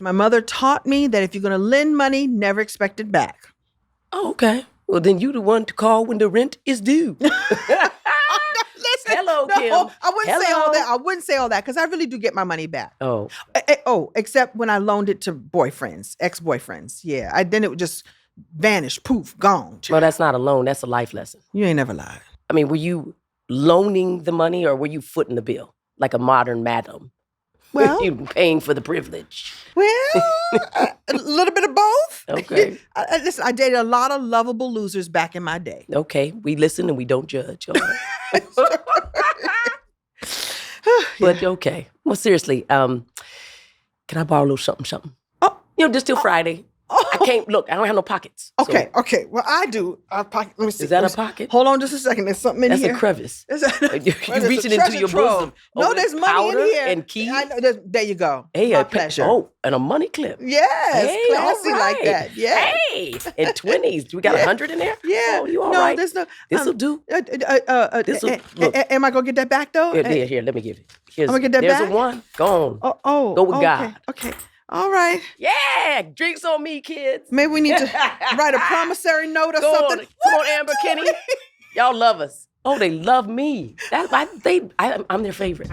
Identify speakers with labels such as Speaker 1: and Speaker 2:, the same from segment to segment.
Speaker 1: My mother taught me that if you're going to lend money, never expect it back.
Speaker 2: Oh, okay. Well, then you the one to call when the rent is due.
Speaker 1: Listen,
Speaker 2: Hello,
Speaker 1: no,
Speaker 2: Kim.
Speaker 1: I wouldn't say all
Speaker 2: Hello.
Speaker 1: that. I wouldn't say all that because I really do get my money back.
Speaker 2: Oh,
Speaker 1: Except when I loaned it to boyfriends, ex-boyfriends. Yeah, then it would just vanish, poof, gone.
Speaker 2: well, that's not a loan. That's a life lesson.
Speaker 1: You ain't never lied.
Speaker 2: I mean, were you loaning the money or were you footing the bill like a modern madam?
Speaker 1: Well,
Speaker 2: You paying for the privilege.
Speaker 1: a little bit of both.
Speaker 2: Okay.
Speaker 1: Listen, I dated a lot of lovable losers back in my day.
Speaker 2: Okay, we listen and we don't judge. All right. But okay. Well, seriously, can I borrow a little something?
Speaker 1: Oh.
Speaker 2: Just till Friday. I can't, look, I don't have no pockets. so-
Speaker 1: Okay. Well, I do. Let me see.
Speaker 2: Is that
Speaker 1: Let me
Speaker 2: a
Speaker 1: see.
Speaker 2: pocket?
Speaker 1: Hold on just a second. There's something in
Speaker 2: That's
Speaker 1: here.
Speaker 2: a crevice.
Speaker 1: Is that-
Speaker 2: You
Speaker 1: There's a
Speaker 2: reaching into
Speaker 1: treasure
Speaker 2: your
Speaker 1: trove.
Speaker 2: bosom.
Speaker 1: No,
Speaker 2: Oh,
Speaker 1: there's money
Speaker 2: powder
Speaker 1: in here.
Speaker 2: and keys.
Speaker 1: I know, there you go.
Speaker 2: Hey,
Speaker 1: My
Speaker 2: a
Speaker 1: pleasure.
Speaker 2: Oh, and a money clip.
Speaker 1: Yes,
Speaker 2: Hey,
Speaker 1: classy
Speaker 2: all
Speaker 1: like
Speaker 2: right.
Speaker 1: that. Yeah.
Speaker 2: Hey, and 20s. We got 100 in there?
Speaker 1: Yeah.
Speaker 2: Oh, you all
Speaker 1: no,
Speaker 2: right?
Speaker 1: there's no.
Speaker 2: This'll do. This'll- look.
Speaker 1: Am I gonna get that back though?
Speaker 2: Here, let me give it. Here's,
Speaker 1: I'm gonna get that
Speaker 2: there's
Speaker 1: back?
Speaker 2: a one. Go on. Go with
Speaker 1: okay,
Speaker 2: God.
Speaker 1: Okay. All right.
Speaker 2: Yeah, drinks on me, kids.
Speaker 1: Maybe we need to write a promissory note or
Speaker 2: Go
Speaker 1: something.
Speaker 2: on, come on, Amber Kenny. Y'all love us. Oh, they love me. I'm their favorite.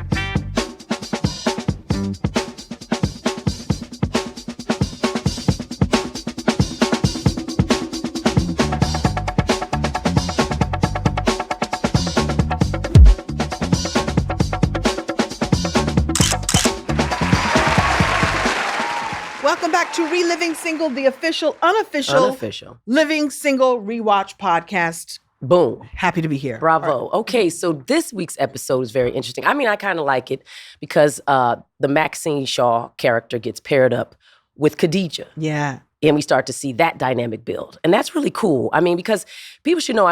Speaker 1: Welcome back to Reliving Single, the official, unofficial Living Single Rewatch podcast.
Speaker 2: Boom.
Speaker 1: Happy to be here.
Speaker 2: Bravo. Okay, so this week's episode is very interesting. I mean, I kind of like it because the Maxine Shaw character gets paired up with Khadijah.
Speaker 1: Yeah.
Speaker 2: And we start to see that dynamic build. And that's really cool. I mean, because people should know,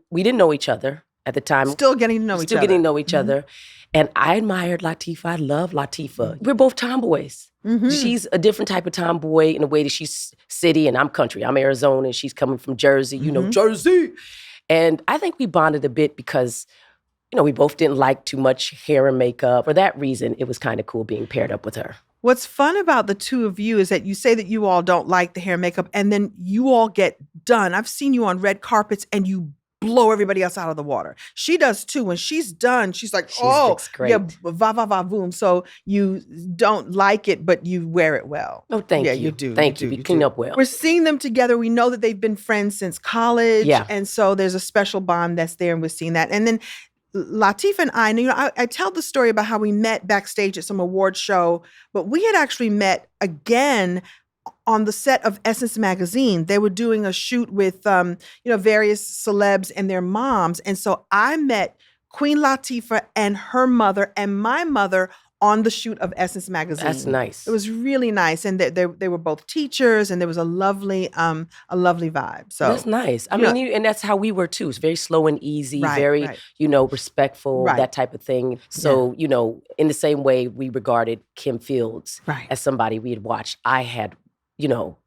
Speaker 2: we didn't know each other at the time.
Speaker 1: Still getting to know each other.
Speaker 2: Still getting to know each other. And I admired Latifah. I love Latifah. We're both tomboys. She's a different type of tomboy in a way that she's city and I'm country. I'm Arizona and she's coming from Jersey, Jersey. And I think we bonded a bit because, we both didn't like too much hair and makeup. For that reason, it was kind of cool being paired up with her.
Speaker 1: What's fun about the two of you is that you say that you all don't like the hair and makeup and then you all get done. I've seen you on red carpets and you blow everybody else out of the water. She does too. When she's done, she's like,
Speaker 2: looks great.
Speaker 1: Yeah, va, va, va, boom. So you don't like it, but you wear it well.
Speaker 2: Oh, thank you.
Speaker 1: Yeah, you do.
Speaker 2: Thank you. You clean up well.
Speaker 1: We're seeing them together. We know that they've been friends since college.
Speaker 2: Yeah.
Speaker 1: And so there's a special bond that's there and we're seeing that. And then Latifah and I tell the story about how we met backstage at some award show, but we had actually met again on the set of Essence Magazine. They were doing a shoot with, various celebs and their moms. And so I met Queen Latifah and her mother and my mother on the shoot of Essence Magazine.
Speaker 2: That's nice.
Speaker 1: It was really nice. And they were both teachers and there was a lovely vibe. So
Speaker 2: that's nice. I mean, and that's how we were too. It's very slow and easy, very, respectful, that type of thing. So, in the same way we regarded Kim Fields as somebody we had watched, I had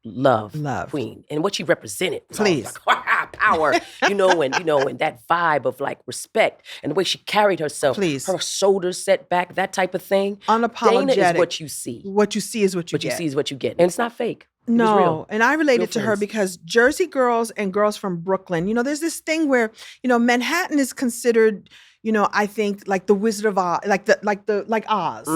Speaker 2: love Queen and what she represented.
Speaker 1: Please.
Speaker 2: Like, power, and that vibe of like respect and the way she carried herself.
Speaker 1: Please.
Speaker 2: Her shoulders set back, that type of thing.
Speaker 1: Unapologetic.
Speaker 2: Dana is what you see.
Speaker 1: What you see is what you get.
Speaker 2: What you see is what you get. And it's not fake.
Speaker 1: No,
Speaker 2: real.
Speaker 1: And I related to her
Speaker 2: friends.
Speaker 1: because Jersey girls and girls from Brooklyn, there's this thing where, Manhattan is considered, I think like the Wizard of Oz, like Oz,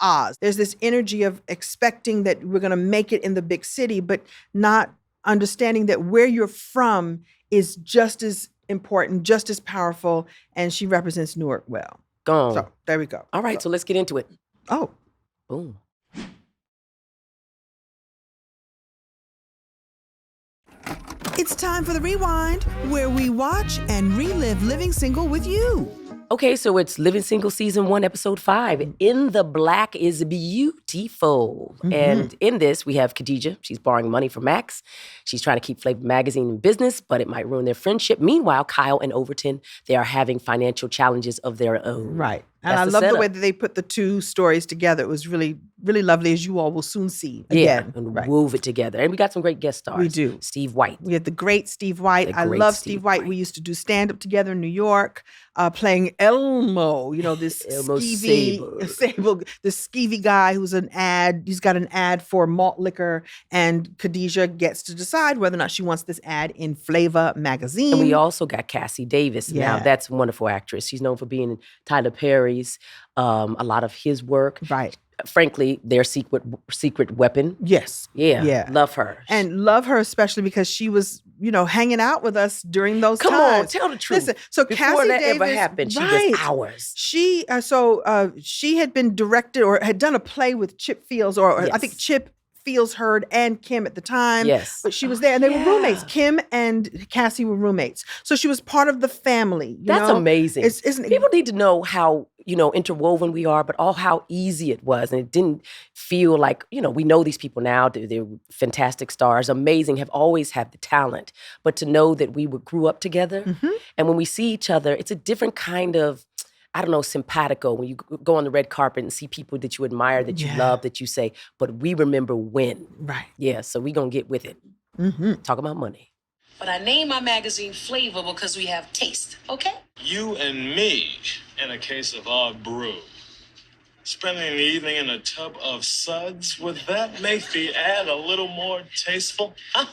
Speaker 1: Oz. There's this energy of expecting that we're going to make it in the big city, but not understanding that where you're from is just as important, just as powerful, and she represents Newark well.
Speaker 2: Gone.
Speaker 1: So there we go.
Speaker 2: All right, so let's get into it.
Speaker 1: Oh.
Speaker 2: Boom.
Speaker 1: It's time for the rewind, where we watch and relive Living Single with you.
Speaker 2: Okay, so it's Living Single Season 1, Episode 5. In the Black is Beautiful. And in this, we have Khadijah. She's borrowing money from Max. She's trying to keep Flavor Magazine in business, but it might ruin their friendship. Meanwhile, Kyle and Overton, they are having financial challenges of their own.
Speaker 1: Right. And I love the way that they put the two stories together. It was really, really lovely, as you all will soon see again.
Speaker 2: Yeah, and wove it together. And we got some great guest stars.
Speaker 1: We do.
Speaker 2: Steve White.
Speaker 1: We had the great Steve White. I love Steve White. We used to do stand-up together in New York, playing Elmo, this
Speaker 2: Elmo
Speaker 1: Sable, this skeevy guy who's he's got an ad for malt liquor, and Khadijah gets to decide whether or not she wants this ad in Flavor magazine.
Speaker 2: And we also got Cassie Davis.
Speaker 1: Yeah.
Speaker 2: Now, that's a wonderful actress. She's known for being in Tyler Perry's, a lot of his work.
Speaker 1: Right.
Speaker 2: Frankly, their secret weapon.
Speaker 1: Yes.
Speaker 2: Yeah. Love her.
Speaker 1: And love her especially because she was, hanging out with us during those times.
Speaker 2: Come on, tell the truth.
Speaker 1: Listen, so
Speaker 2: Before
Speaker 1: Cassie
Speaker 2: that
Speaker 1: Davis,
Speaker 2: ever happened, she was ours.
Speaker 1: She had been directed or had done a play with Chip Fields, or
Speaker 2: Yes.
Speaker 1: I think Chip Fields heard and Kim at the time.
Speaker 2: Yes.
Speaker 1: But she was there, and they were roommates. Kim and Cassie were roommates. So she was part of the family.
Speaker 2: That's amazing.
Speaker 1: Isn't it?
Speaker 2: People need to know how, interwoven we are, but how easy it was. And it didn't feel like, we know these people now. They're fantastic stars, amazing, have always had the talent. But to know that we grew up together, and when we see each other, it's a different kind of, simpatico, when you go on the red carpet and see people that you admire, that you love, that you say, but we remember when.
Speaker 1: Right.
Speaker 2: Yeah, so we going to get with it. Talk about money.
Speaker 3: But I named my magazine Flavor because we have taste, okay?
Speaker 4: You and me in a case of our brew. Spending the evening in a tub of suds, would that make the ad a little more tasteful? Huh?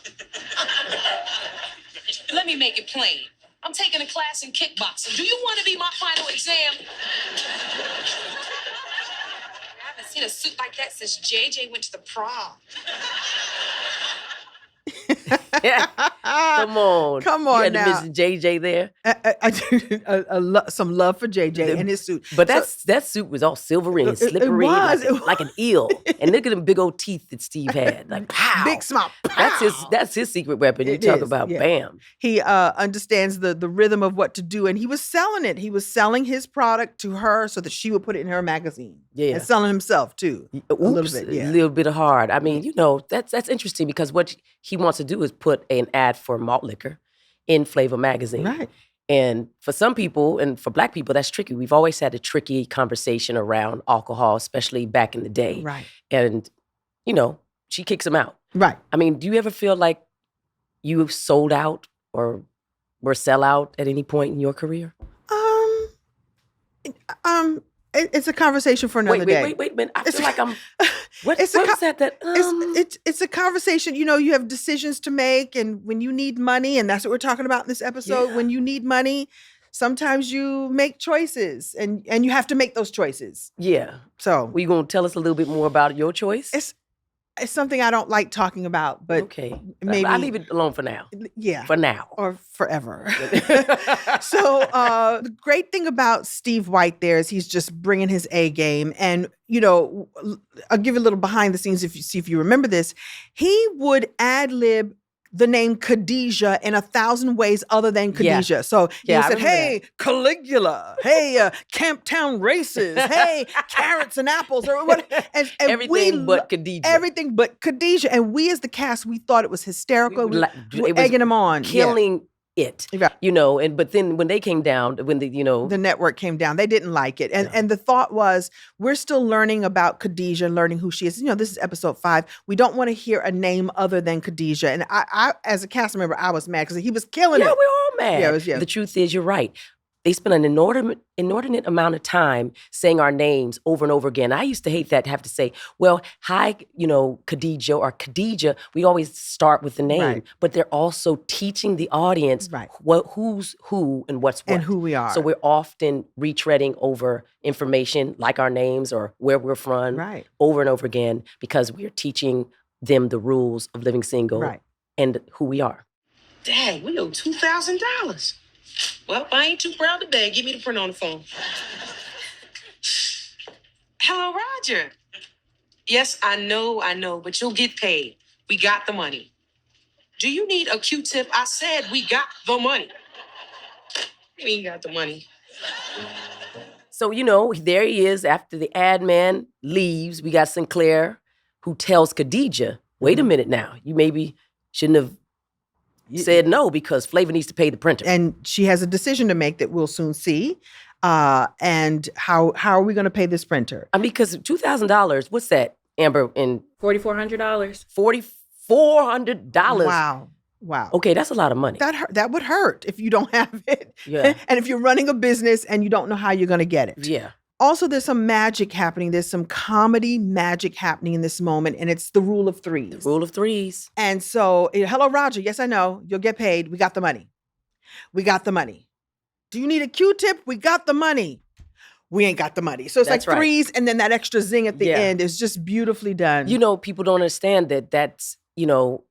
Speaker 3: Let me make it plain. I'm taking a class in kickboxing. Do you want to be my final exam? I haven't seen a suit like that since JJ went to the prom.
Speaker 2: Come on.
Speaker 1: You had
Speaker 2: now. You had to mention JJ there.
Speaker 1: I do some love for JJ and his suit.
Speaker 2: But that suit was all silvery and slippery, like an eel. And look at them big old teeth that Steve had. Like, pow.
Speaker 1: Big smile. Pow.
Speaker 2: That's his secret weapon. You talk about bam.
Speaker 1: He understands the rhythm of what to do, and he was selling it. He was selling his product to her so that she would put it in her magazine.
Speaker 2: Yeah.
Speaker 1: And selling himself too.
Speaker 2: A little bit hard. I mean, that's interesting because what he wants to do is put an ad for malt liquor in Flavor magazine.
Speaker 1: Right.
Speaker 2: And for some people, and for Black people, that's tricky. We've always had a tricky conversation around alcohol, especially back in the day.
Speaker 1: Right.
Speaker 2: And, she kicks him out.
Speaker 1: Right.
Speaker 2: I mean, do you ever feel like you sold out or were sell out at any point in your career?
Speaker 1: It's a conversation for another day.
Speaker 2: Wait a minute. I feel like I'm. It's
Speaker 1: a conversation. You have decisions to make, and when you need money, and that's what we're talking about in this episode.
Speaker 2: Yeah.
Speaker 1: When you need money, sometimes you make choices, and you have to make those choices.
Speaker 2: Yeah.
Speaker 1: So,
Speaker 2: were you going to tell us a little bit more about your choice?
Speaker 1: It's something I don't like talking about, but
Speaker 2: okay,
Speaker 1: maybe
Speaker 2: I'll leave it alone for now.
Speaker 1: Yeah,
Speaker 2: for now
Speaker 1: or forever. So the great thing about Steve White there is he's just bringing his A game, and I'll give you a little behind the scenes if you remember this. He would ad lib the name Khadijah in 1,000 ways other than Khadijah. Yeah. So he said, hey, Caligula, hey, Camptown races, hey, carrots and apples, or what? And
Speaker 2: everything but Khadijah.
Speaker 1: Everything but Khadijah. And we as the cast, we thought it was hysterical. We were egging him on.
Speaker 2: Killing it.
Speaker 1: Right.
Speaker 2: But then when they came down,
Speaker 1: the network came down, they didn't like it. And the thought was, we're still learning about Khadijah and learning who she is. This is episode 5. We don't want to hear a name other than Khadijah. And I as a cast member, I was mad because he was killing it.
Speaker 2: Yeah, we're all mad.
Speaker 1: Yeah.
Speaker 2: The truth is, you're right. They spent an inordinate amount of time saying our names over and over again. I used to hate that, to have to say, well, hi, Khadijah or Khadijah. We always start with the name.
Speaker 1: Right.
Speaker 2: But they're also teaching the audience who's who and what's what.
Speaker 1: And who we are.
Speaker 2: So we're often retreading over information like our names or where we're from over and over again because we're teaching them the rules of living single and who we are.
Speaker 3: Dang, we owe $2,000. Well, I ain't too proud to beg. Give me the print on the phone. Hello, Roger. Yes, I know, but you'll get paid. We got the money. Do you need a Q-tip? I said we got the money. We ain't got the money.
Speaker 2: So, there he is after the ad man leaves. We got Sinclair who tells Khadijah, wait a minute now, you maybe shouldn't have said no because Flavor needs to pay the printer.
Speaker 1: And she has a decision to make that we'll soon see. And how are we going to pay this printer?
Speaker 2: I mean, because $2,000, what's that, Amber? In
Speaker 5: $4,400.
Speaker 2: $4,400.
Speaker 1: Wow.
Speaker 2: Okay, that's a lot of money.
Speaker 1: That would hurt if you don't have it.
Speaker 2: Yeah.
Speaker 1: And if you're running a business and you don't know how you're going to get it.
Speaker 2: Yeah.
Speaker 1: Also, there's some magic happening. There's some comedy magic happening in this moment, and it's the rule of threes.
Speaker 2: Rule of threes.
Speaker 1: And so, hello, Roger. Yes, I know. You'll get paid. We got the money. We got the money. Do you need a Q-tip? We got the money. We ain't got the money. So it's
Speaker 2: That's
Speaker 1: like
Speaker 2: right.
Speaker 1: threes, and then that extra zing at the
Speaker 2: Yeah.
Speaker 1: end is just beautifully done.
Speaker 2: You know, people don't understand that that's,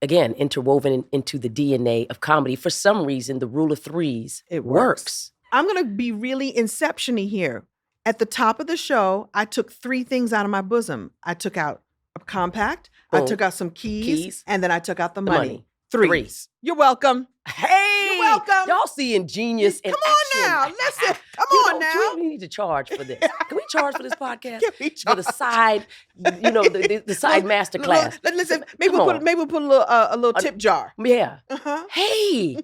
Speaker 2: again, interwoven into the DNA of comedy. For some reason, the rule of threes
Speaker 1: It
Speaker 2: works.
Speaker 1: I'm going to be really inception-y here. At the top of the show, I took 3 things out of my bosom. I took out a compact, I
Speaker 2: Boom.
Speaker 1: took out some keys,
Speaker 2: Keys.
Speaker 1: and then I took out the
Speaker 2: The
Speaker 1: money.
Speaker 2: money.
Speaker 1: Threes. You're welcome.
Speaker 2: Hey!
Speaker 1: You're welcome.
Speaker 2: Y'all seeing genius in
Speaker 1: Come on
Speaker 2: action.
Speaker 1: now. Listen. Come
Speaker 2: You
Speaker 1: on
Speaker 2: know,
Speaker 1: now.
Speaker 2: We need to charge for this. Can we charge for this podcast?
Speaker 1: Give me
Speaker 2: For the side, the side master class.
Speaker 1: Listen, maybe
Speaker 2: Come
Speaker 1: we'll
Speaker 2: on.
Speaker 1: put a little tip jar.
Speaker 2: Yeah.
Speaker 1: Uh-huh.
Speaker 2: Hey,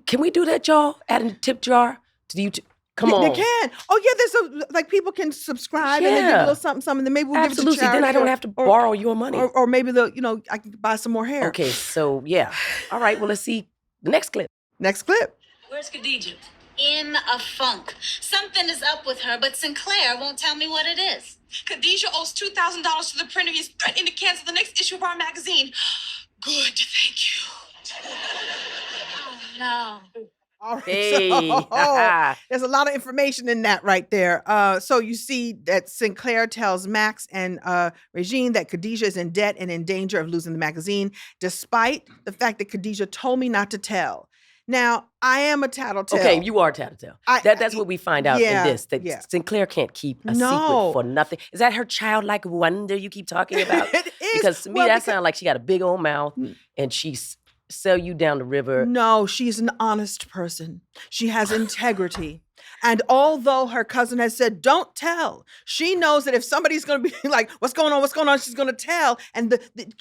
Speaker 2: can we do that, y'all? Add a tip jar to the YouTube. Come on.
Speaker 1: They can. Oh yeah, there's like people can subscribe and they give a
Speaker 2: Yeah.
Speaker 1: little something, then maybe we'll
Speaker 2: Absolutely.
Speaker 1: give it to charity.
Speaker 2: Then I don't have to borrow your money.
Speaker 1: Or maybe I can buy some more hair.
Speaker 2: Okay, so yeah. All right, well, let's see the next clip.
Speaker 1: Next clip.
Speaker 6: Where's Khadijah? In a funk. Something is up with her, but Sinclair won't tell me what it is.
Speaker 3: Khadijah owes $2,000 to the printer. He's threatening to cancel the next issue of our magazine. Good, thank you.
Speaker 6: Oh, no.
Speaker 1: All right.
Speaker 2: Hey.
Speaker 1: So, there's a lot of information in that right there. So you see that Sinclair tells Max and Regine that Khadijah is in debt and in danger of losing the magazine, despite the fact that Khadijah told me not to tell. Now, I am a tattletale.
Speaker 2: Okay, you are tattletale. That's what we find out
Speaker 1: yeah,
Speaker 2: in this, that
Speaker 1: yeah.
Speaker 2: Sinclair can't keep a
Speaker 1: No.
Speaker 2: secret for nothing. Is that her childlike wonder you keep talking about?
Speaker 1: It is.
Speaker 2: Because to me,
Speaker 1: Well,
Speaker 2: that
Speaker 1: because-
Speaker 2: sounds like she got a big old mouth and she's sell you down the river.
Speaker 1: No, she's an honest person. She has integrity. And although her cousin has said, don't tell, she knows that if somebody's going to be like, what's going on, she's going to tell. And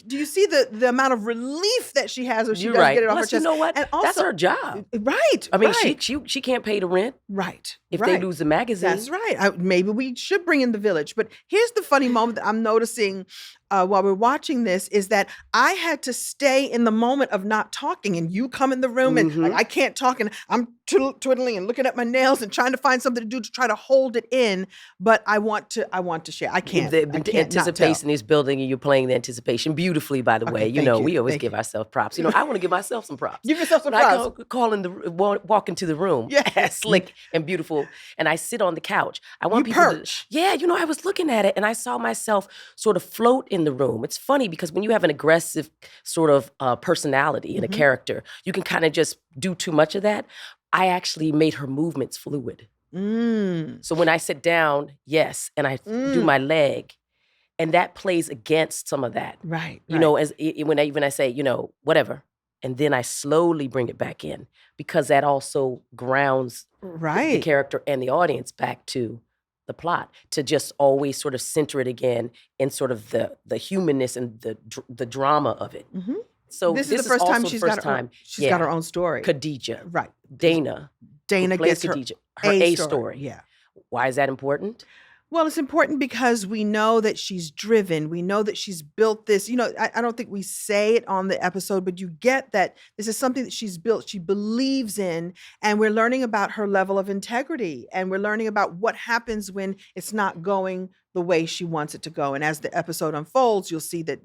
Speaker 1: do you see the amount of relief that she has when she
Speaker 2: You're
Speaker 1: does
Speaker 2: right.
Speaker 1: get it off
Speaker 2: Plus,
Speaker 1: her chest?
Speaker 2: you know what?
Speaker 1: And
Speaker 2: That's
Speaker 1: also-
Speaker 2: her job.
Speaker 1: Right.
Speaker 2: I mean,
Speaker 1: right,
Speaker 2: she can't pay the rent
Speaker 1: right.
Speaker 2: if
Speaker 1: right.
Speaker 2: they lose the magazine.
Speaker 1: That's right. Maybe we should bring in the village. But here's the funny moment that I'm noticing while we're watching this is that I had to stay in the moment of not talking, and you come in the room and like, I can't talk, and I'm twiddling and looking at my nails and trying to find something to do to try to hold it in. But I want to share. I can't.
Speaker 2: The
Speaker 1: I can't not
Speaker 2: anticipation is building, and you're playing the anticipation beautifully. By the way,
Speaker 1: thank you,
Speaker 2: we always
Speaker 1: thank
Speaker 2: give
Speaker 1: you.
Speaker 2: ourselves props. I want to give myself some props.
Speaker 1: Give yourself some
Speaker 2: When I
Speaker 1: props.
Speaker 2: walk into the room,
Speaker 1: Yes.
Speaker 2: slick and beautiful, and I sit on the couch. I want
Speaker 1: You
Speaker 2: people
Speaker 1: perch.
Speaker 2: to, I was looking at it, and I saw myself sort of float in the room. It's funny because when you have an aggressive sort of personality and a character, you can kind of just do too much of that. I actually made her movements fluid.
Speaker 1: Mm.
Speaker 2: So when I sit down, yes, and I do my leg, and that plays against some of that.
Speaker 1: Right.
Speaker 2: When I say, whatever, and then I slowly bring it back in because that also grounds the
Speaker 1: right.
Speaker 2: character and the audience back to the plot, to just always sort of center it again in sort of the humanness and the drama of it.
Speaker 1: Mhm.
Speaker 2: So
Speaker 1: This is the first time
Speaker 2: also
Speaker 1: she's
Speaker 2: the
Speaker 1: got
Speaker 2: first
Speaker 1: her own,
Speaker 2: time.
Speaker 1: she's got her own story.
Speaker 2: Khadijah,
Speaker 1: Right.
Speaker 2: Dana
Speaker 1: Dana
Speaker 2: plays
Speaker 1: gets her
Speaker 2: Khadijah, her A story.
Speaker 1: Yeah.
Speaker 2: Why is that important?
Speaker 1: Well, it's important because we know that she's driven. We know that she's built this. I don't think we say it on the episode, but you get that this is something that she's built, she believes in, and we're learning about her level of integrity, and we're learning about what happens when it's not going the way she wants it to go. And as the episode unfolds, you'll see that,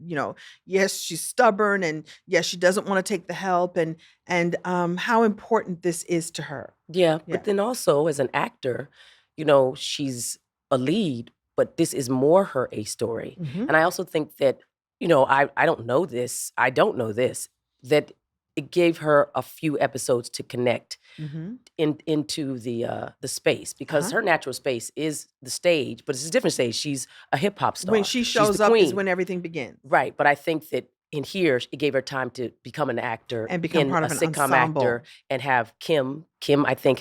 Speaker 1: yes, she's stubborn, and yes, she doesn't want to take the help, and how important this is to her.
Speaker 2: Yeah,
Speaker 1: Yeah.
Speaker 2: but then also as an actor, she's a lead, but this is more her A story.
Speaker 1: Mhm.
Speaker 2: And I also think that, I don't know this, that it gave her a few episodes to connect
Speaker 1: Mhm.
Speaker 2: into the space, because
Speaker 1: Uh-huh.
Speaker 2: her natural space is the stage, but it's a different stage. She's a hip hop star.
Speaker 1: When she
Speaker 2: She's
Speaker 1: shows
Speaker 2: the
Speaker 1: up is
Speaker 2: queen.
Speaker 1: when everything begins.
Speaker 2: Right, but I think that in here, it gave her time to become an actor
Speaker 1: And become
Speaker 2: in
Speaker 1: part
Speaker 2: a
Speaker 1: of an
Speaker 2: sitcom
Speaker 1: ensemble.
Speaker 2: actor, and have Kim, I think,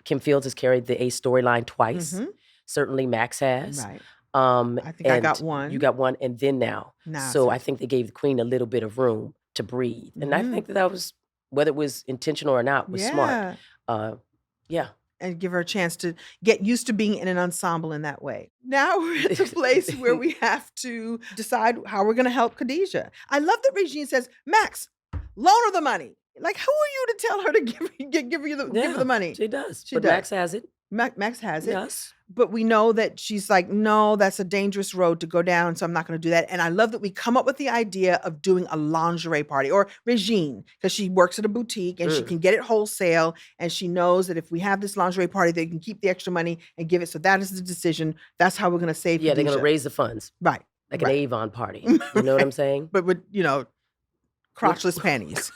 Speaker 2: Kim Fields has carried the A storyline twice.
Speaker 1: Mhm.
Speaker 2: Certainly Max has.
Speaker 1: Right. I think I got
Speaker 2: and
Speaker 1: one.
Speaker 2: You got one, and then now.
Speaker 1: Now
Speaker 2: So
Speaker 1: it's
Speaker 2: I think they gave the queen a little bit of room to breathe. And I
Speaker 1: Mhm.
Speaker 2: think that was, whether it was intentional or not, was smart.
Speaker 1: Yeah.
Speaker 2: Yeah.
Speaker 1: and give her a chance to get used to being in an ensemble in that way. Now we're at the place where we have to decide how we're going to help Khadijah. I love that Regine says, Max, loan her the money. Like, who are you to tell her to give her the money?
Speaker 2: She does.
Speaker 1: She
Speaker 2: but
Speaker 1: does.
Speaker 2: Max has it.
Speaker 1: Max has it.
Speaker 2: Yes.
Speaker 1: But we know that she's like, no, that's a dangerous road to go down, so I'm not going to do that. And I love that we come up with the idea of doing a lingerie party, or Regine, because she works at a boutique and she can get it wholesale. And she knows that if we have this lingerie party, they can keep the extra money and give it. So that is the decision. That's how we're going to save
Speaker 2: Yeah, they're going
Speaker 1: Khadijah.
Speaker 2: to raise the funds.
Speaker 1: Right.
Speaker 2: Like
Speaker 1: right.
Speaker 2: an Avon party. You know what I'm saying?
Speaker 1: But with, crotchless panties.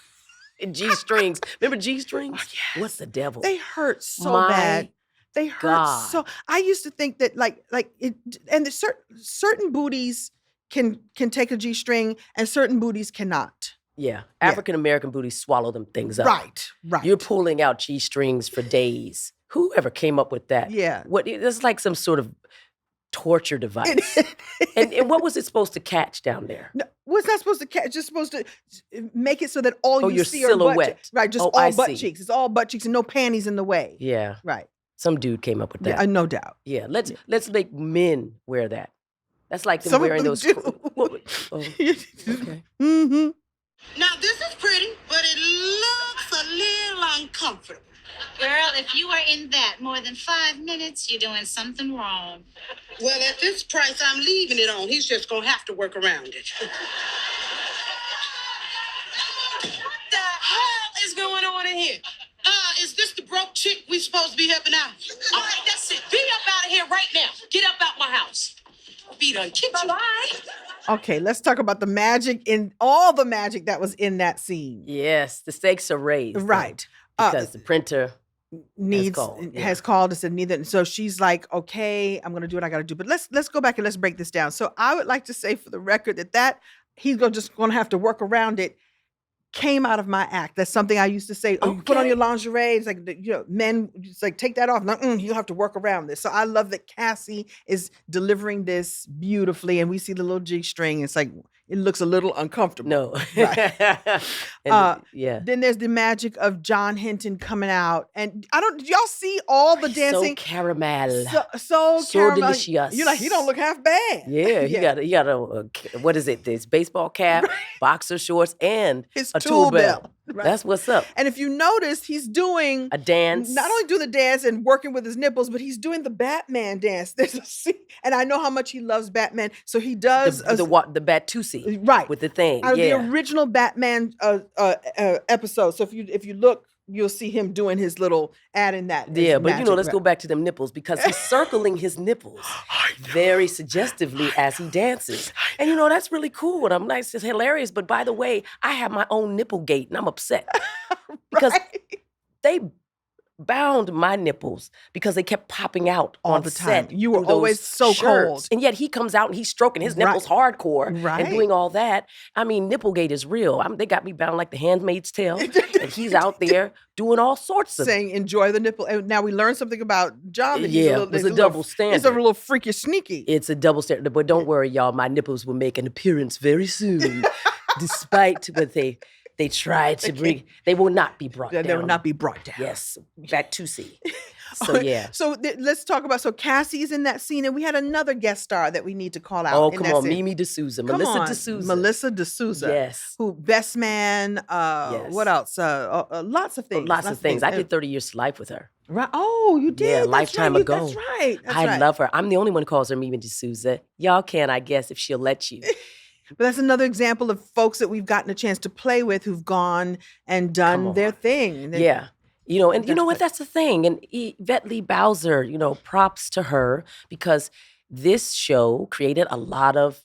Speaker 2: And G-strings. Remember G-strings?
Speaker 1: Oh, yes.
Speaker 2: What's the devil?
Speaker 1: They hurt so
Speaker 2: My
Speaker 1: bad. They hurt
Speaker 2: God.
Speaker 1: so. I used to think that like it, and the certain booties can take a G-string and certain booties cannot.
Speaker 2: Yeah. African American booties swallow them things up.
Speaker 1: Right.
Speaker 2: You're pulling out G-strings for days. Whoever came up with that?
Speaker 1: Yeah.
Speaker 2: It's like some sort of torture device. and what was it supposed to catch down there?
Speaker 1: No, what's not supposed to catch? Just supposed to make it so that all you
Speaker 2: your
Speaker 1: see
Speaker 2: silhouette.
Speaker 1: are butt cheeks. Right, just
Speaker 2: Oh,
Speaker 1: all
Speaker 2: I
Speaker 1: butt
Speaker 2: see.
Speaker 1: cheeks. It's all butt cheeks and no panties in the way.
Speaker 2: Yeah.
Speaker 1: Right.
Speaker 2: Some dude came up with that.
Speaker 1: Yeah, no doubt.
Speaker 2: Yeah, let's make men wear that. That's like them
Speaker 1: Some of
Speaker 2: wearing
Speaker 1: them
Speaker 2: those.
Speaker 1: do.
Speaker 2: Okay.
Speaker 1: Mm-hmm.
Speaker 5: Now, this is pretty, but it looks a little uncomfortable.
Speaker 6: Girl, if you are in that more than 5 minutes, you're doing something wrong.
Speaker 5: Well, at this price, I'm leaving it on. He's just gonna have to work around it.
Speaker 3: What the hell is going on in here?
Speaker 5: Is this the broke chick we supposed to be helping out?
Speaker 3: All right, that's it. Be up out of here right now. Get up out my house. Be done. Kicked you. Bye.
Speaker 1: Okay, let's talk about the magic all the magic that was in that scene.
Speaker 2: Yes, the stakes are raised. though,
Speaker 1: Right.
Speaker 2: Because the printer
Speaker 1: Has called and said neither. So she's like, okay, I'm gonna do what I gotta do. But let's go back and let's break this down. So I would like to say for the record that he's just gonna have to work around it. Came out of my act. That's something I used to say. Oh, you put on your lingerie. It's like, men, it's like, take that off. No, you'll have to work around this. So I love that Cassie is delivering this beautifully. And we see the little G-string. It's like, it looks a little uncomfortable.
Speaker 2: No.
Speaker 1: Right.
Speaker 2: And yeah.
Speaker 1: Then there's the magic of John Hinton coming out. And did y'all see all the dancing?
Speaker 2: So caramel.
Speaker 1: So caramel.
Speaker 2: delicious.
Speaker 1: You're like, he don't look half bad.
Speaker 2: Yeah, he got a what is it? This baseball cap, boxer shorts, and
Speaker 1: His
Speaker 2: a
Speaker 1: tool belt. Right.
Speaker 2: That's what's up.
Speaker 1: And if you notice, he's doing
Speaker 2: A dance.
Speaker 1: not only do the dance and working with his nipples, but he's doing the Batman dance. There's a scene, and I know how much he loves Batman, so he does
Speaker 2: the Batusi.
Speaker 1: right
Speaker 2: With the thing.
Speaker 1: out of
Speaker 2: Yeah.
Speaker 1: the original Batman episode. So if you look, you'll see him doing his little ad in that.
Speaker 2: Yeah, but
Speaker 1: magic,
Speaker 2: let's go back to them nipples because he's circling his nipples very suggestively as he dances. And that's really cool. And I'm like, it's hilarious. But by the way, I have my own nipple gate and I'm upset because
Speaker 1: Right?
Speaker 2: they bound my nipples because they kept popping out
Speaker 1: All
Speaker 2: on
Speaker 1: the
Speaker 2: set
Speaker 1: time. You were
Speaker 2: through those
Speaker 1: always so
Speaker 2: shirts.
Speaker 1: cold.
Speaker 2: And yet he comes out and he's stroking his
Speaker 1: Right.
Speaker 2: nipples hardcore
Speaker 1: Right.
Speaker 2: and doing all that. I mean, Nipplegate is real. They got me bound like the Handmaid's Tale. And he's out there doing all sorts of
Speaker 1: Saying enjoy the nipple. And now we learned something about John. That
Speaker 2: Yeah, it was a double
Speaker 1: It's a
Speaker 2: standard.
Speaker 1: little freaky sneaky.
Speaker 2: It's a double standard, but don't worry, y'all. My nipples will make an appearance very soon, despite what they tried to bring. They will not be brought down.
Speaker 1: They will not be brought down.
Speaker 2: Yes, back to see. So yeah.
Speaker 1: So let's talk about. So Cassie is in that scene, and we had another guest star that we need to call out.
Speaker 2: Oh,
Speaker 1: in
Speaker 2: come
Speaker 1: that
Speaker 2: on,
Speaker 1: scene.
Speaker 2: Mimi D'Souza,
Speaker 1: Come
Speaker 2: Melissa
Speaker 1: on,
Speaker 2: D'Souza.
Speaker 1: Melissa D'Souza.
Speaker 2: Yes.
Speaker 1: Who best man?
Speaker 2: Yes.
Speaker 1: What else? Lots of things.
Speaker 2: Lots of things. I did 30 Years to Life with her.
Speaker 1: Right. Oh, you did.
Speaker 2: Yeah,
Speaker 1: That's
Speaker 2: lifetime
Speaker 1: right.
Speaker 2: ago.
Speaker 1: That's right. That's
Speaker 2: I
Speaker 1: right.
Speaker 2: love her. I'm the only one who calls her Mimi D'Souza. Y'all can, I guess, if she'll let you.
Speaker 1: But that's another example of folks that we've gotten a chance to play with who've gone and done
Speaker 2: on.
Speaker 1: their thing.
Speaker 2: Yeah. And you
Speaker 1: That's
Speaker 2: know what?
Speaker 1: the-
Speaker 2: That's the thing. And Yvette Lee Bowser, props to her because this show created a lot of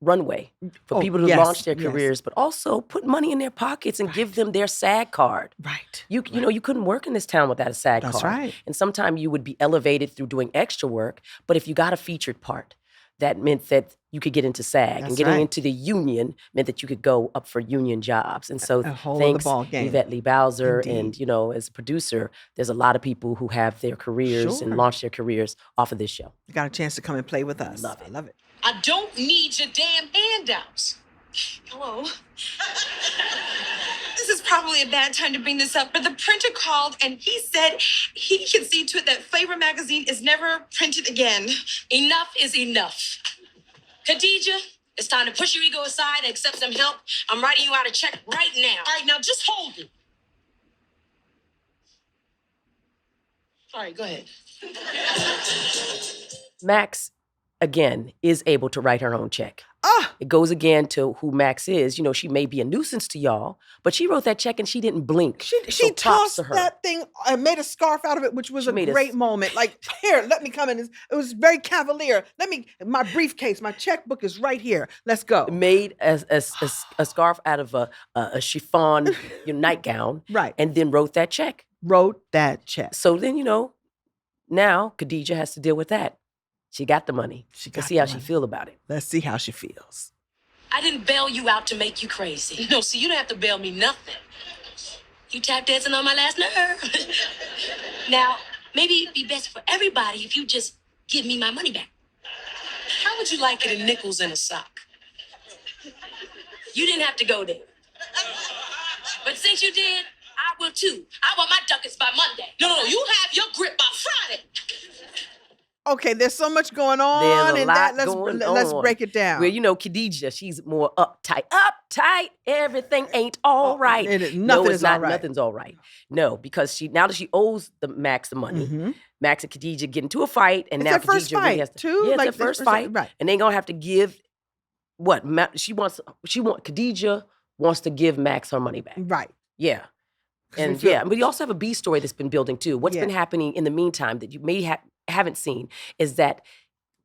Speaker 2: runway for
Speaker 1: Oh,
Speaker 2: people to
Speaker 1: yes,
Speaker 2: launch their
Speaker 1: yes.
Speaker 2: careers, but also put money in their pockets and give them their SAG card.
Speaker 1: Right.
Speaker 2: You couldn't work in this town without a SAG
Speaker 1: That's
Speaker 2: card.
Speaker 1: right.
Speaker 2: And sometimes you would be elevated through doing extra work, but if you got a featured part, that meant that you could get into SAG, and
Speaker 1: That's
Speaker 2: getting
Speaker 1: right.
Speaker 2: into the union meant that you could go up for union jobs. And so
Speaker 1: A whole other
Speaker 2: thanks
Speaker 1: ball game.
Speaker 2: Yvette Lee Bowser
Speaker 1: Indeed.
Speaker 2: and, as a producer, there's a lot of people who have their careers and
Speaker 1: Sure.
Speaker 2: launched their careers off of this show.
Speaker 1: Got a chance to come and play with us.
Speaker 2: Love it.
Speaker 1: I love it.
Speaker 3: I don't need your damn handouts. Hello.
Speaker 7: This is probably a bad time to bring this up, but the printer called and he said he can see to it that Flavor magazine is never printed again.
Speaker 3: Enough is enough. Khadijah, it's time to push your ego aside and accept some help. I'm writing you out a check right now. All right, now just hold it. All right, go ahead.
Speaker 2: Max, again, is able to write her own check.
Speaker 1: Ah,
Speaker 2: It goes again to who Max is. You know, she may be a nuisance to y'all, but she wrote that check and she didn't blink.
Speaker 1: she
Speaker 2: So props
Speaker 1: tossed
Speaker 2: to her.
Speaker 1: that thing and made a scarf out of it, which was
Speaker 2: She
Speaker 1: a
Speaker 2: made a
Speaker 1: great
Speaker 2: s-
Speaker 1: moment. Like, here, let me come in. It was very cavalier. My briefcase, my checkbook is right here. Let's go.
Speaker 2: Made a scarf out of a chiffon nightgown,
Speaker 1: Right.
Speaker 2: and then wrote that check.
Speaker 1: Wrote that check.
Speaker 2: So then, now Khadijah has to deal with that. She got the money.
Speaker 1: She
Speaker 2: Let's
Speaker 1: got
Speaker 2: see
Speaker 1: the
Speaker 2: how she
Speaker 1: money.
Speaker 2: feel about it.
Speaker 1: Let's see how she feels.
Speaker 3: I didn't bail you out to make you crazy. No, see, you don't have to bail me nothing. You tap dancing on my last nerve. Now, maybe it'd be best for everybody if you just give me my money back. How would you like it in nickels and a sock? You didn't have to go there. But since you did, I will too. I want my ducats by Monday. No, you have your grip by Friday.
Speaker 1: Okay, there's so much going on
Speaker 2: There's a
Speaker 1: in
Speaker 2: lot
Speaker 1: that.
Speaker 2: going
Speaker 1: Let's
Speaker 2: on.
Speaker 1: break it down.
Speaker 2: Where, Khadijah, she's more uptight. Everything ain't all right.
Speaker 1: Nothing
Speaker 2: No, it's
Speaker 1: is
Speaker 2: not.
Speaker 1: all right.
Speaker 2: Nothing's all right. No, because now that she owes the Max the money,
Speaker 1: Mhm.
Speaker 2: Max and Khadijah get into a fight, and
Speaker 1: It's
Speaker 2: now
Speaker 1: their first
Speaker 2: Khadijah really
Speaker 1: fight,
Speaker 2: has to.
Speaker 1: too?
Speaker 2: Yeah, it's
Speaker 1: Like,
Speaker 2: their
Speaker 1: their
Speaker 2: first
Speaker 1: first-
Speaker 2: fight,
Speaker 1: right.
Speaker 2: and they gonna have to give what? Khadijah wants to give Max her money back.
Speaker 1: Right.
Speaker 2: Yeah.
Speaker 1: 'Cause
Speaker 2: And
Speaker 1: we feel-
Speaker 2: yeah, but you also have a B story that's been building too. What's
Speaker 1: Yeah.
Speaker 2: been happening in the meantime that you may haven't seen is that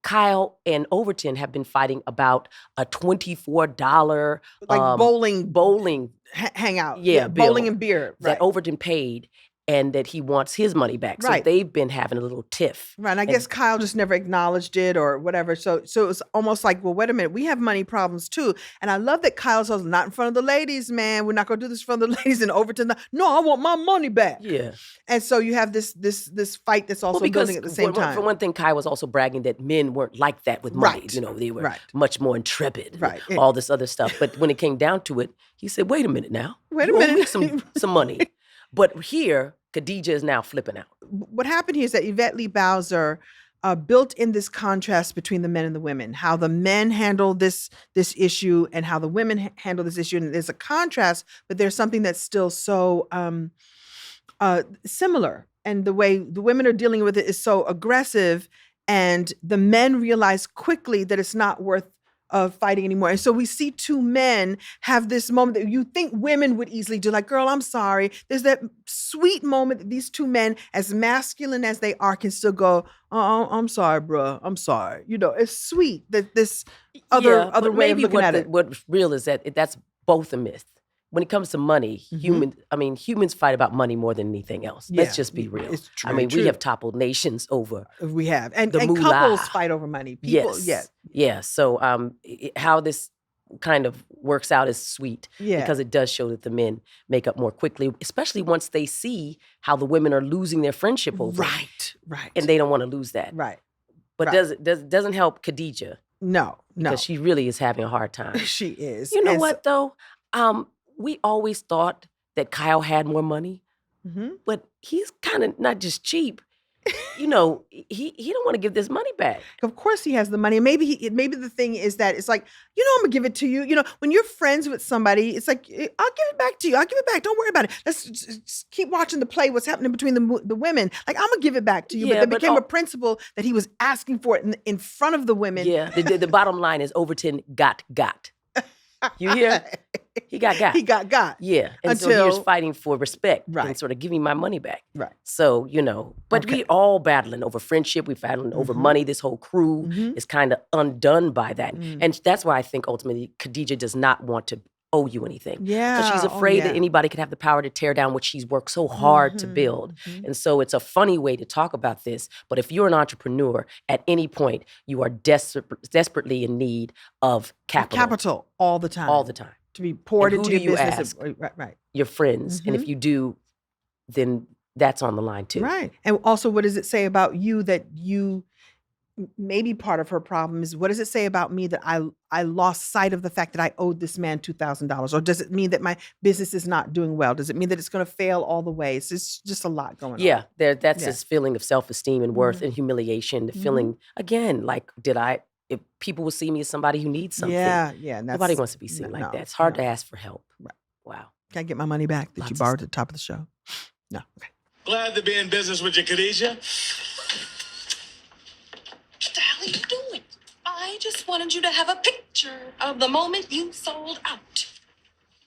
Speaker 2: Kyle and Overton have been fighting about a $24
Speaker 1: Like bowling hangout.
Speaker 2: Yeah,
Speaker 1: bowling
Speaker 2: bill
Speaker 1: and beer.
Speaker 2: that
Speaker 1: Right.
Speaker 2: Overton paid and that he wants his money back. So
Speaker 1: Right.
Speaker 2: they've been having a little tiff.
Speaker 1: Right. And I guess Kyle just never acknowledged it or whatever. So it was almost like, well, wait a minute, we have money problems too. And I love that Kyle says, not in front of the ladies, man. We're not gonna do this in front of the ladies. And Overton, no, I want my money back.
Speaker 2: Yeah.
Speaker 1: And so you have this fight that's also building at the same time.
Speaker 2: For one thing, Kyle was also bragging that men weren't like that with money.
Speaker 1: Right.
Speaker 2: They were
Speaker 1: Right.
Speaker 2: much more intrepid.
Speaker 1: Right.
Speaker 2: All this other stuff. But when it came down to it, he said, wait a minute now.
Speaker 1: Wait a
Speaker 2: You owe me
Speaker 1: minute.
Speaker 2: some money. But here, Khadijah is now flipping out.
Speaker 1: What happened here is that Yvette Lee Bowser built in this contrast between the men and the women, how the men handle this issue and how the women handle this issue. And there's a contrast, but there's something that's still so similar. And the way the women are dealing with it is so aggressive, and the men realize quickly that it's not worth fighting anymore. And so we see two men have this moment that you think women would easily do, like, girl, I'm sorry. There's that sweet moment that these two men, as masculine as they are, can still go, oh, I'm sorry, bro. I'm sorry. It's sweet that this other
Speaker 2: but
Speaker 1: way of
Speaker 2: maybe
Speaker 1: looking at it.
Speaker 2: What's real is that that's both a myth. When it comes to money, humans fight about money more than anything else. Let's
Speaker 1: Yeah,
Speaker 2: just be real.
Speaker 1: it's true,
Speaker 2: I mean,
Speaker 1: true.
Speaker 2: we have toppled nations over.
Speaker 1: We have. And
Speaker 2: the
Speaker 1: couples
Speaker 2: moolah.
Speaker 1: fight over money. People,
Speaker 2: Yes. Yeah. So how this kind of works out is sweet
Speaker 1: Yeah.
Speaker 2: because it does show that the men make up more quickly, especially once they see how the women are losing their friendship over it.
Speaker 1: Right.
Speaker 2: And they don't want to lose that.
Speaker 1: Right.
Speaker 2: But
Speaker 1: right.
Speaker 2: doesn't help Khadijah
Speaker 1: No.
Speaker 2: because she really is having a hard time.
Speaker 1: She is.
Speaker 2: You know
Speaker 1: And
Speaker 2: what though? We always thought that Kyle had more money, but he's kind of not just cheap. He don't want to give this money back.
Speaker 1: Of course he has the money. Maybe the thing is that it's like, I'm gonna give it to you. When you're friends with somebody, it's like, I'll give it back to you. I'll give it back. Don't worry about it. Let's just keep watching the play. What's happening between the women? Like, I'm gonna give it back to you.
Speaker 2: Yeah,
Speaker 1: but
Speaker 2: but
Speaker 1: there became a principle that he was asking for it in front of the women.
Speaker 2: Yeah. The bottom line is Overton got. You hear? He got.
Speaker 1: He got.
Speaker 2: Yeah. And so
Speaker 1: Until-
Speaker 2: he was fighting for respect and
Speaker 1: Right.
Speaker 2: sort of giving my money back.
Speaker 1: Right.
Speaker 2: So, but
Speaker 1: Okay.
Speaker 2: we all battling over friendship. We battling over money. This whole crew is kind of undone by that. And that's why I think ultimately Khadijah does not want to owe you anything.
Speaker 1: Yeah.
Speaker 2: Because she's
Speaker 1: Oh,
Speaker 2: afraid
Speaker 1: yeah.
Speaker 2: that anybody could have the power to tear down what she's worked so hard to build. And so it's a funny way to talk about this. But if you're an entrepreneur, at any point, you are desperately in need of capital.
Speaker 1: Capital all the time.
Speaker 2: All the time.
Speaker 1: To be poured
Speaker 2: And who
Speaker 1: into
Speaker 2: do
Speaker 1: your
Speaker 2: you
Speaker 1: business.
Speaker 2: ask?
Speaker 1: Right.
Speaker 2: Your friends. And if you do, then that's on the line too.
Speaker 1: Right. And also, what does it say about you that you maybe part of her problem is, what does it say about me that I lost sight of the fact that I owed this man $2,000? Or does it mean that my business is not doing well? Does it mean that it's going to fail all the way? It's just a lot going on.
Speaker 2: Yeah, that's
Speaker 1: Yeah.
Speaker 2: this feeling of self-esteem and worth
Speaker 1: Mhm.
Speaker 2: and humiliation. The
Speaker 1: Mhm.
Speaker 2: feeling, again, like, if people will see me as somebody who needs something.
Speaker 1: Yeah. And
Speaker 2: Nobody
Speaker 1: that's,
Speaker 2: wants to be seen like
Speaker 1: no,
Speaker 2: that. It's hard
Speaker 1: no.
Speaker 2: to ask for help.
Speaker 1: Right.
Speaker 2: Wow.
Speaker 1: Can I get my money back that
Speaker 2: Lots
Speaker 1: you
Speaker 2: of
Speaker 1: borrowed at the top of the show? No. Okay.
Speaker 4: Glad to be in business with you, Khadijah.
Speaker 7: What the hell are you doing? I just wanted you to have a picture of the moment you sold out.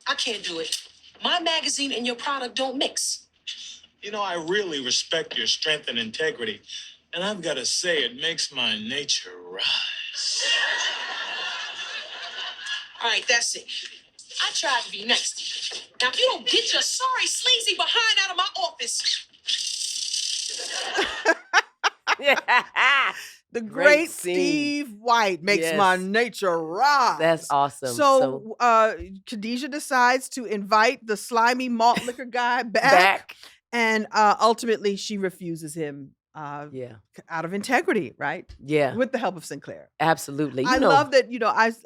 Speaker 3: I can't do it. My magazine and your product don't mix.
Speaker 4: You know, I really respect your strength and integrity. And I've got to say, it makes my nature rise.
Speaker 3: All right, that's it. I tried to be nice to you. Now, if you don't get your sorry, sleazy behind out of my office,
Speaker 1: The
Speaker 2: Great
Speaker 1: great
Speaker 2: scene.
Speaker 1: Steve White makes my
Speaker 2: Yes.
Speaker 1: nature rise.
Speaker 2: That's awesome.
Speaker 1: So, Khadijah decides to invite the slimy malt liquor guy
Speaker 2: back.
Speaker 1: and ultimately she refuses him
Speaker 2: Yeah.
Speaker 1: out of integrity, right?
Speaker 2: Yeah.
Speaker 1: With the help of Sinclair.
Speaker 2: Absolutely.
Speaker 1: I love that,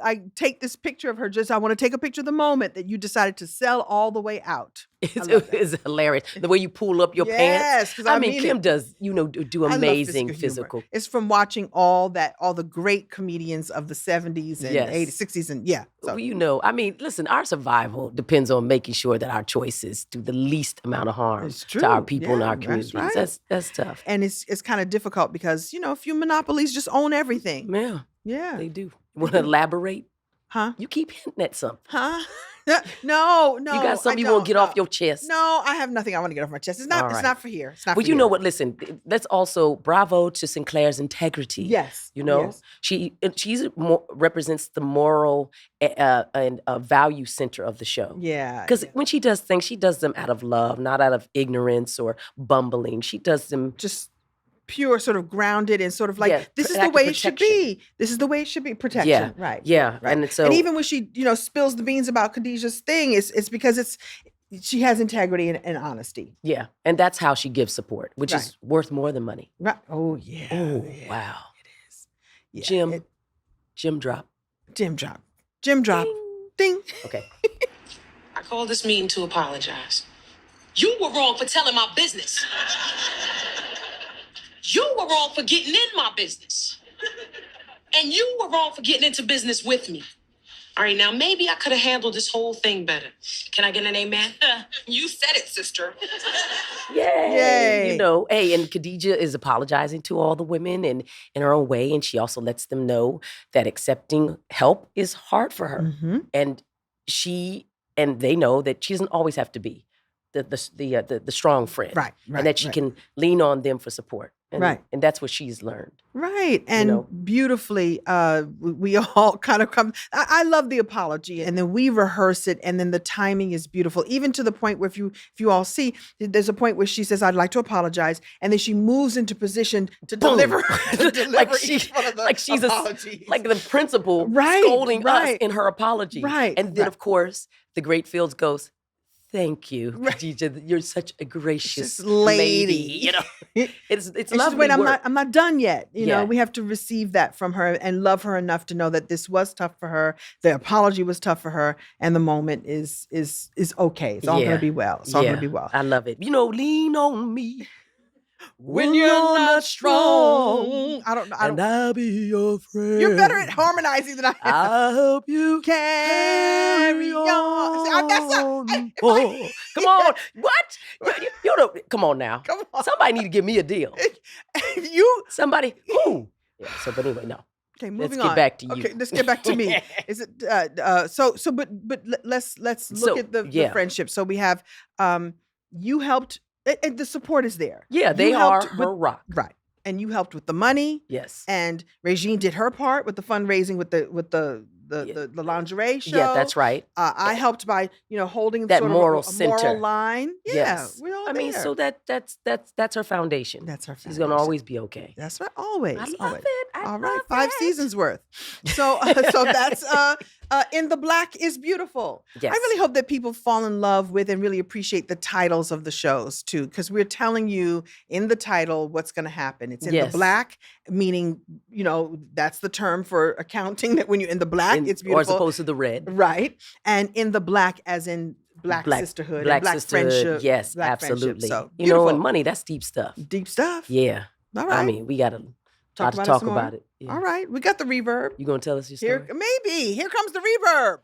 Speaker 1: I take this picture of her, I want to take a picture of the moment that you decided to sell all the way out.
Speaker 2: It's hilarious. The way you pull up your pants.
Speaker 1: Yes, 'cause I mean
Speaker 2: Kim
Speaker 1: it.
Speaker 2: does, do
Speaker 1: I love
Speaker 2: amazing
Speaker 1: humor.
Speaker 2: physical.
Speaker 1: It's from watching all the great comedians of the 70s and
Speaker 2: Yes.
Speaker 1: 80s, 60s, and yeah. So,
Speaker 2: Well, listen, our survival depends on making sure that our choices do the least amount of harm
Speaker 1: It's
Speaker 2: to our
Speaker 1: true.
Speaker 2: people and
Speaker 1: Yeah,
Speaker 2: our
Speaker 1: that's
Speaker 2: communities.
Speaker 1: right.
Speaker 2: That's tough.
Speaker 1: and it's kind of difficult because, a few monopolies just own everything.
Speaker 2: Yeah,
Speaker 1: Yeah.
Speaker 2: they do. Want to elaborate?
Speaker 1: Huh?
Speaker 2: You keep hinting at something.
Speaker 1: Huh? No.
Speaker 2: You got something you want to get off your chest.
Speaker 1: No, I have nothing I want to get off my chest. It's not.
Speaker 2: All
Speaker 1: It's
Speaker 2: right.
Speaker 1: not for here. It's not.
Speaker 2: Well,
Speaker 1: for
Speaker 2: you know
Speaker 1: here.
Speaker 2: what? Listen, let's also bravo to Sinclair's integrity.
Speaker 1: Yes. Yes.
Speaker 2: She's represents the moral and value center of the show.
Speaker 1: Yeah.
Speaker 2: Because when she does things, she does them out of love, not out of ignorance or bumbling. She does them.
Speaker 1: Just pure, sort of grounded and sort of like,
Speaker 2: Yeah,
Speaker 1: this is
Speaker 2: act
Speaker 1: the
Speaker 2: of
Speaker 1: way it should
Speaker 2: protection.
Speaker 1: be. This is the way it should be. Protection.
Speaker 2: Yeah.
Speaker 1: Right.
Speaker 2: Yeah.
Speaker 1: Right.
Speaker 2: And so,
Speaker 1: And even when she, spills the beans about Khadijah's thing, it's because she has integrity and honesty.
Speaker 2: yeah. And that's how she gives support, which is worth more than money.
Speaker 1: Right. Oh yeah.
Speaker 2: Oh,
Speaker 1: yeah,
Speaker 2: wow.
Speaker 1: It is. Yeah,
Speaker 2: Jim drop.
Speaker 1: Jim drop. Jim drop. Ding.
Speaker 2: Okay.
Speaker 3: I called this meeting to apologize. You were wrong for telling my business. You were wrong for getting in my business. And you were wrong for getting into business with me. All right, now maybe I could have handled this whole thing better. Can I get an amen?
Speaker 7: You said it, sister.
Speaker 2: Yay.
Speaker 1: Yay.
Speaker 2: Hey, and Khadijah is apologizing to all the women in her own way. And she also lets them know that accepting help is hard for her.
Speaker 1: Mm-hmm.
Speaker 2: And they know that she doesn't always have to be the strong friend.
Speaker 1: Right.
Speaker 2: And that she can lean on them for support. And,
Speaker 1: Right.
Speaker 2: And that's what she's learned.
Speaker 1: Right. And beautifully, we all kind of come. I love the apology, and then we rehearse it, and then the timing is beautiful, even to the point where if you all see, there's a point where she says, I'd like to apologize. And then she moves into position to
Speaker 2: Boom.
Speaker 1: deliver,
Speaker 2: Like
Speaker 1: each one of the
Speaker 2: like she's
Speaker 1: apologies.
Speaker 2: like the principal
Speaker 1: Right,
Speaker 2: scolding us
Speaker 1: right.
Speaker 2: in her apology.
Speaker 1: Right,
Speaker 2: And then,
Speaker 1: right.
Speaker 2: of course, the great Fields goes, thank you,
Speaker 1: Right.
Speaker 2: Khadijah. You're such a gracious
Speaker 1: Just lady.
Speaker 2: You know, it's
Speaker 1: And she
Speaker 2: lovely
Speaker 1: says, wait,
Speaker 2: work.
Speaker 1: I'm not done yet.
Speaker 2: Yeah.
Speaker 1: We have to receive that from her and love her enough to know that this was tough for her. The apology was tough for her, and the moment is okay. It's all
Speaker 2: Yeah.
Speaker 1: going to be well. It's all going to be well.
Speaker 2: I love it. Lean on me
Speaker 1: When you're not strong. I don't know.
Speaker 2: and I'll be your friend.
Speaker 1: You're better at harmonizing than I am.
Speaker 2: I'll help you
Speaker 1: Carry on. See, I mess up. If
Speaker 2: Oh, come on. What? You don't, come on now.
Speaker 1: Come on.
Speaker 2: Somebody need to give me a deal.
Speaker 1: You
Speaker 2: Somebody. Who? Yeah, but anyway, no.
Speaker 1: okay?
Speaker 2: Let's
Speaker 1: Moving
Speaker 2: get
Speaker 1: on.
Speaker 2: back to you.
Speaker 1: Okay, let's get back to me. Is it but let's look
Speaker 2: So,
Speaker 1: at the
Speaker 2: yeah.
Speaker 1: friendship. So we have you helped, and the support is there.
Speaker 2: Yeah, they
Speaker 1: You
Speaker 2: are
Speaker 1: helped
Speaker 2: her rock.
Speaker 1: right, and you helped with the money.
Speaker 2: Yes.
Speaker 1: And Regine did her part with the fundraising with the lingerie show.
Speaker 2: Yeah, that's right.
Speaker 1: I helped by holding
Speaker 2: That
Speaker 1: sort
Speaker 2: moral
Speaker 1: of a moral
Speaker 2: center.
Speaker 1: line. Yeah,
Speaker 2: Yes.
Speaker 1: we're all
Speaker 2: I mean,
Speaker 1: there.
Speaker 2: so that's her foundation.
Speaker 1: That's her.
Speaker 2: She's gonna
Speaker 1: foundation.
Speaker 2: always be okay.
Speaker 1: That's right. Always.
Speaker 2: I love
Speaker 1: always.
Speaker 2: it. I
Speaker 1: All right,
Speaker 2: love
Speaker 1: 5
Speaker 2: it.
Speaker 1: seasons worth. So so that's In the Black is Beautiful.
Speaker 2: Yes.
Speaker 1: I really hope that people fall in love with and really appreciate the titles of the shows too, because we're telling you in the title what's going to happen. It's in the
Speaker 2: Yes.
Speaker 1: black, meaning, that's the term for accounting, that when you're in the black, it's
Speaker 2: Or
Speaker 1: beautiful.
Speaker 2: as opposed to the red.
Speaker 1: Right. And in the Black as in Black sisterhood, and Black friendship.
Speaker 2: Yes,
Speaker 1: Black friendship.
Speaker 2: absolutely.
Speaker 1: So,
Speaker 2: You know,
Speaker 1: beautiful.
Speaker 2: and money, that's deep stuff.
Speaker 1: Deep stuff.
Speaker 2: Yeah.
Speaker 1: All right.
Speaker 2: I mean, we got to
Speaker 1: talk
Speaker 2: talk
Speaker 1: about it some
Speaker 2: about
Speaker 1: more?
Speaker 2: it. Yeah.
Speaker 1: All right. We got the reverb.
Speaker 2: You going to tell us your story?
Speaker 1: Here, maybe. Here comes the reverb.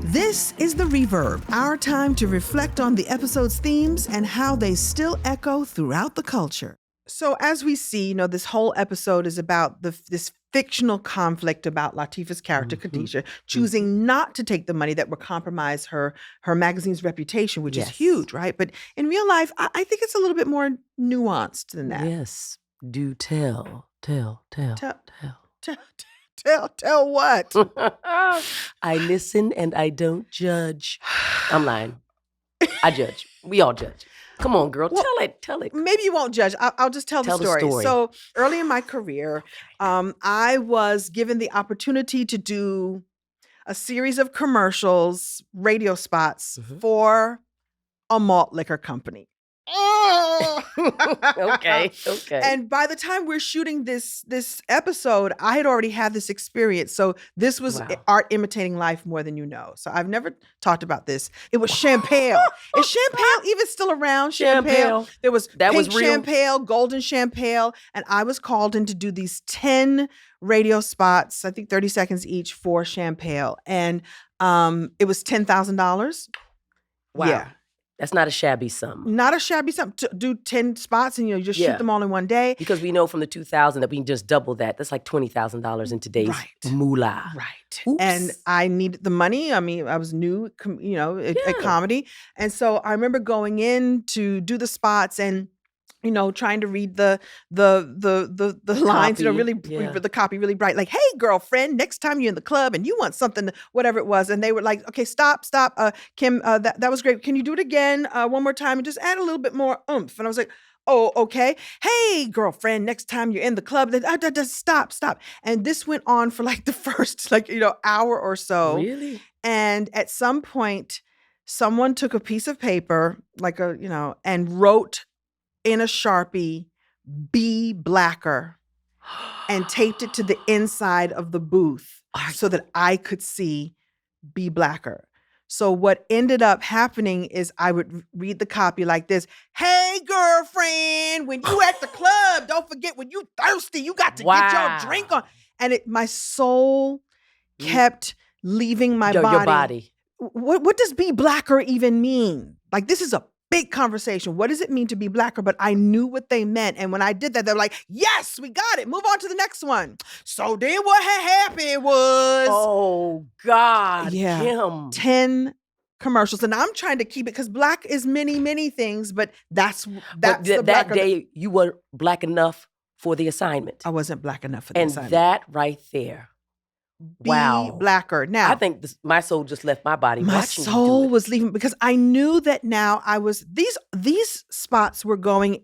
Speaker 1: This is the reverb, our time to reflect on the episode's themes and how they still echo throughout the culture. So as we see, this whole episode is about this fictional conflict about Latifah's character, Khadijah, choosing not to take the money that would compromise her magazine's reputation, which is
Speaker 2: Yes.
Speaker 1: huge, right? But in real life, I think it's a little bit more nuanced than that.
Speaker 2: Yes. Do tell. Tell.
Speaker 1: Tell what?
Speaker 2: I listen and I don't judge. I'm lying. I judge. We all judge. Come on, girl.
Speaker 1: Well,
Speaker 2: tell it.
Speaker 1: Maybe you won't judge. I'll just tell the story. So early in my career, I was given the opportunity to do a series of commercials, radio spots for a malt liquor company.
Speaker 2: Okay.
Speaker 1: And by the time we're shooting this episode, I had already had this experience. So this was
Speaker 2: Wow.
Speaker 1: art imitating life more than you know. So I've never talked about this. It was Champale. Is Champale even still around?
Speaker 2: Champale.
Speaker 1: There was
Speaker 2: That
Speaker 1: pink
Speaker 2: was real.
Speaker 1: Champale, golden Champale, and I was called in to do these 10 radio spots, I think 30 seconds each for Champale. And it was $10,000.
Speaker 2: Wow.
Speaker 1: Yeah.
Speaker 2: That's not a shabby sum.
Speaker 1: Not a shabby sum to do 10 spots and just
Speaker 2: Yeah.
Speaker 1: shoot them all in one day.
Speaker 2: Because we know from the 2000 that we can just double that. That's like $20,000 in today's
Speaker 1: Right.
Speaker 2: moolah.
Speaker 1: Right.
Speaker 2: Oops.
Speaker 1: And I needed the money. I mean, I was new, at
Speaker 2: Yeah.
Speaker 1: comedy. And so I remember going in to do the spots and trying to read the lines,
Speaker 2: copy,
Speaker 1: really
Speaker 2: yeah.
Speaker 1: the copy really bright, like, hey, girlfriend, next time you're in the club and you want something, whatever it was. And they were like, okay, stop. Kim, that was great. Can you do it again one more time and just add a little bit more oomph? And I was like, oh, okay. Hey, girlfriend, next time you're in the club, stop. And this went on for like the first, hour or so.
Speaker 2: Really?
Speaker 1: And at some point, someone took a piece of paper, and wrote in a Sharpie, "Be Blacker," and taped it to the inside of the booth so that I could see "Be Blacker." So what ended up happening is I would read the copy like this: hey, girlfriend, when you at the club, don't forget when you thirsty, you got to get your drink on. And my soul kept leaving my body.
Speaker 2: Your body.
Speaker 1: What does "be blacker" even mean? Like, this is a big conversation. What does it mean to be blacker? But I knew what they meant. And when I did that, they were like, yes, we got it. Move on to the next one. So then what had happened was
Speaker 2: Oh, God.
Speaker 1: Yeah.
Speaker 2: Kim.
Speaker 1: 10 commercials. And I'm trying to keep it because black is many, many things, but that's
Speaker 2: But
Speaker 1: the
Speaker 2: that
Speaker 1: blacker.
Speaker 2: day, you were black enough for the assignment.
Speaker 1: I wasn't black enough for the
Speaker 2: And
Speaker 1: assignment.
Speaker 2: that right there.
Speaker 1: Be
Speaker 2: Wow.
Speaker 1: blacker. Now,
Speaker 2: I think my soul just left my body
Speaker 1: my
Speaker 2: watching you
Speaker 1: soul
Speaker 2: do it.
Speaker 1: was leaving because I knew that now these spots were going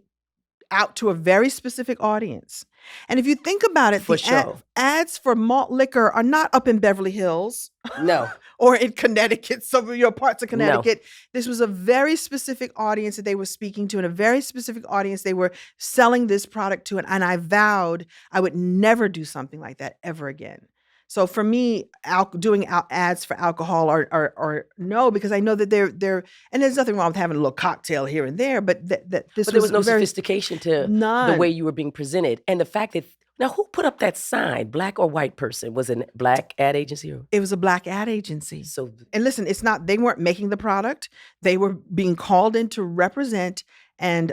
Speaker 1: out to a very specific audience. And if you think about it,
Speaker 2: For
Speaker 1: the
Speaker 2: sure.
Speaker 1: ads for malt liquor are not up in Beverly Hills
Speaker 2: No.
Speaker 1: or in Connecticut, some of your parts of Connecticut. This was a very specific audience that they were speaking to, and a very specific audience they were selling this product to. And I vowed I would never do something like that ever again. So for me, doing ads for alcohol or no, because I know that they're and there's nothing wrong with having a little cocktail here and there, but this
Speaker 2: But there was no
Speaker 1: very
Speaker 2: sophistication to
Speaker 1: none.
Speaker 2: the way you were being presented. And the fact that, now who put up that sign, black or white person? Was it a black ad agency?
Speaker 1: It was a black ad agency.
Speaker 2: So
Speaker 1: And listen, they weren't making the product. They were being called in to represent and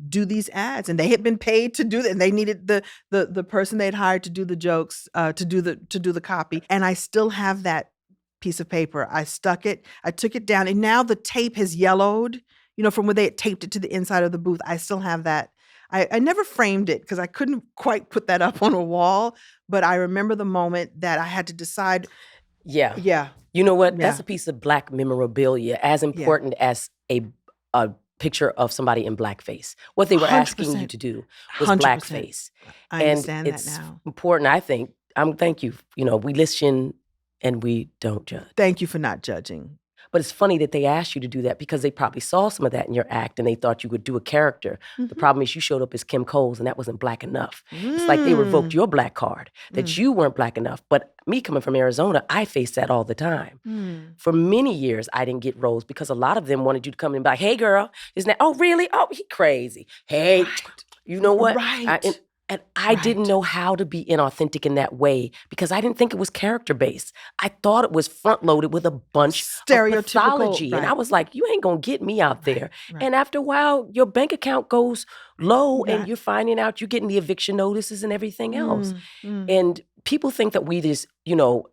Speaker 1: do these ads, and they had been paid to do that, and they needed the person they'd hired to do the jokes, to do the copy. And I still have that piece of paper. I stuck it, I took it down, and now the tape has yellowed, from where they had taped it to the inside of the booth. I still have that. I never framed it because I couldn't quite put that up on a wall, but I remember the moment that I had to decide.
Speaker 2: yeah.
Speaker 1: Yeah.
Speaker 2: You know what? That's
Speaker 1: Yeah.
Speaker 2: a piece of black memorabilia as important as a picture of somebody in blackface. What they were asking you
Speaker 1: 100%.
Speaker 2: to do was
Speaker 1: 100%.
Speaker 2: blackface.
Speaker 1: I
Speaker 2: And
Speaker 1: understand that
Speaker 2: it's
Speaker 1: now.
Speaker 2: important, I think. Thank you. We listen and we don't judge.
Speaker 1: Thank you for not judging.
Speaker 2: But it's funny that they asked you to do that because they probably saw some of that in your act and they thought you would do a character. The problem is you showed up as Kim Coles and that wasn't black enough. It's like they revoked your black card, that you weren't black enough. But me coming from Arizona, I face that all the time. For many years, I didn't get roles because a lot of them wanted you to come in and be like, hey, girl, isn't that, oh, really? Oh, he crazy. Hey, you know what?
Speaker 1: Right.
Speaker 2: And I didn't know how to be inauthentic in that way because I didn't think it was character-based. I thought it was front-loaded with a bunch of
Speaker 1: Stereotypical,
Speaker 2: mythology. And I
Speaker 1: right.
Speaker 2: was like, you ain't going to get me out there.
Speaker 1: right.
Speaker 2: And after a while, your bank account goes low
Speaker 1: Right.
Speaker 2: and you're finding out you're getting the eviction notices and everything else.
Speaker 1: Mm.
Speaker 2: And people think that we just,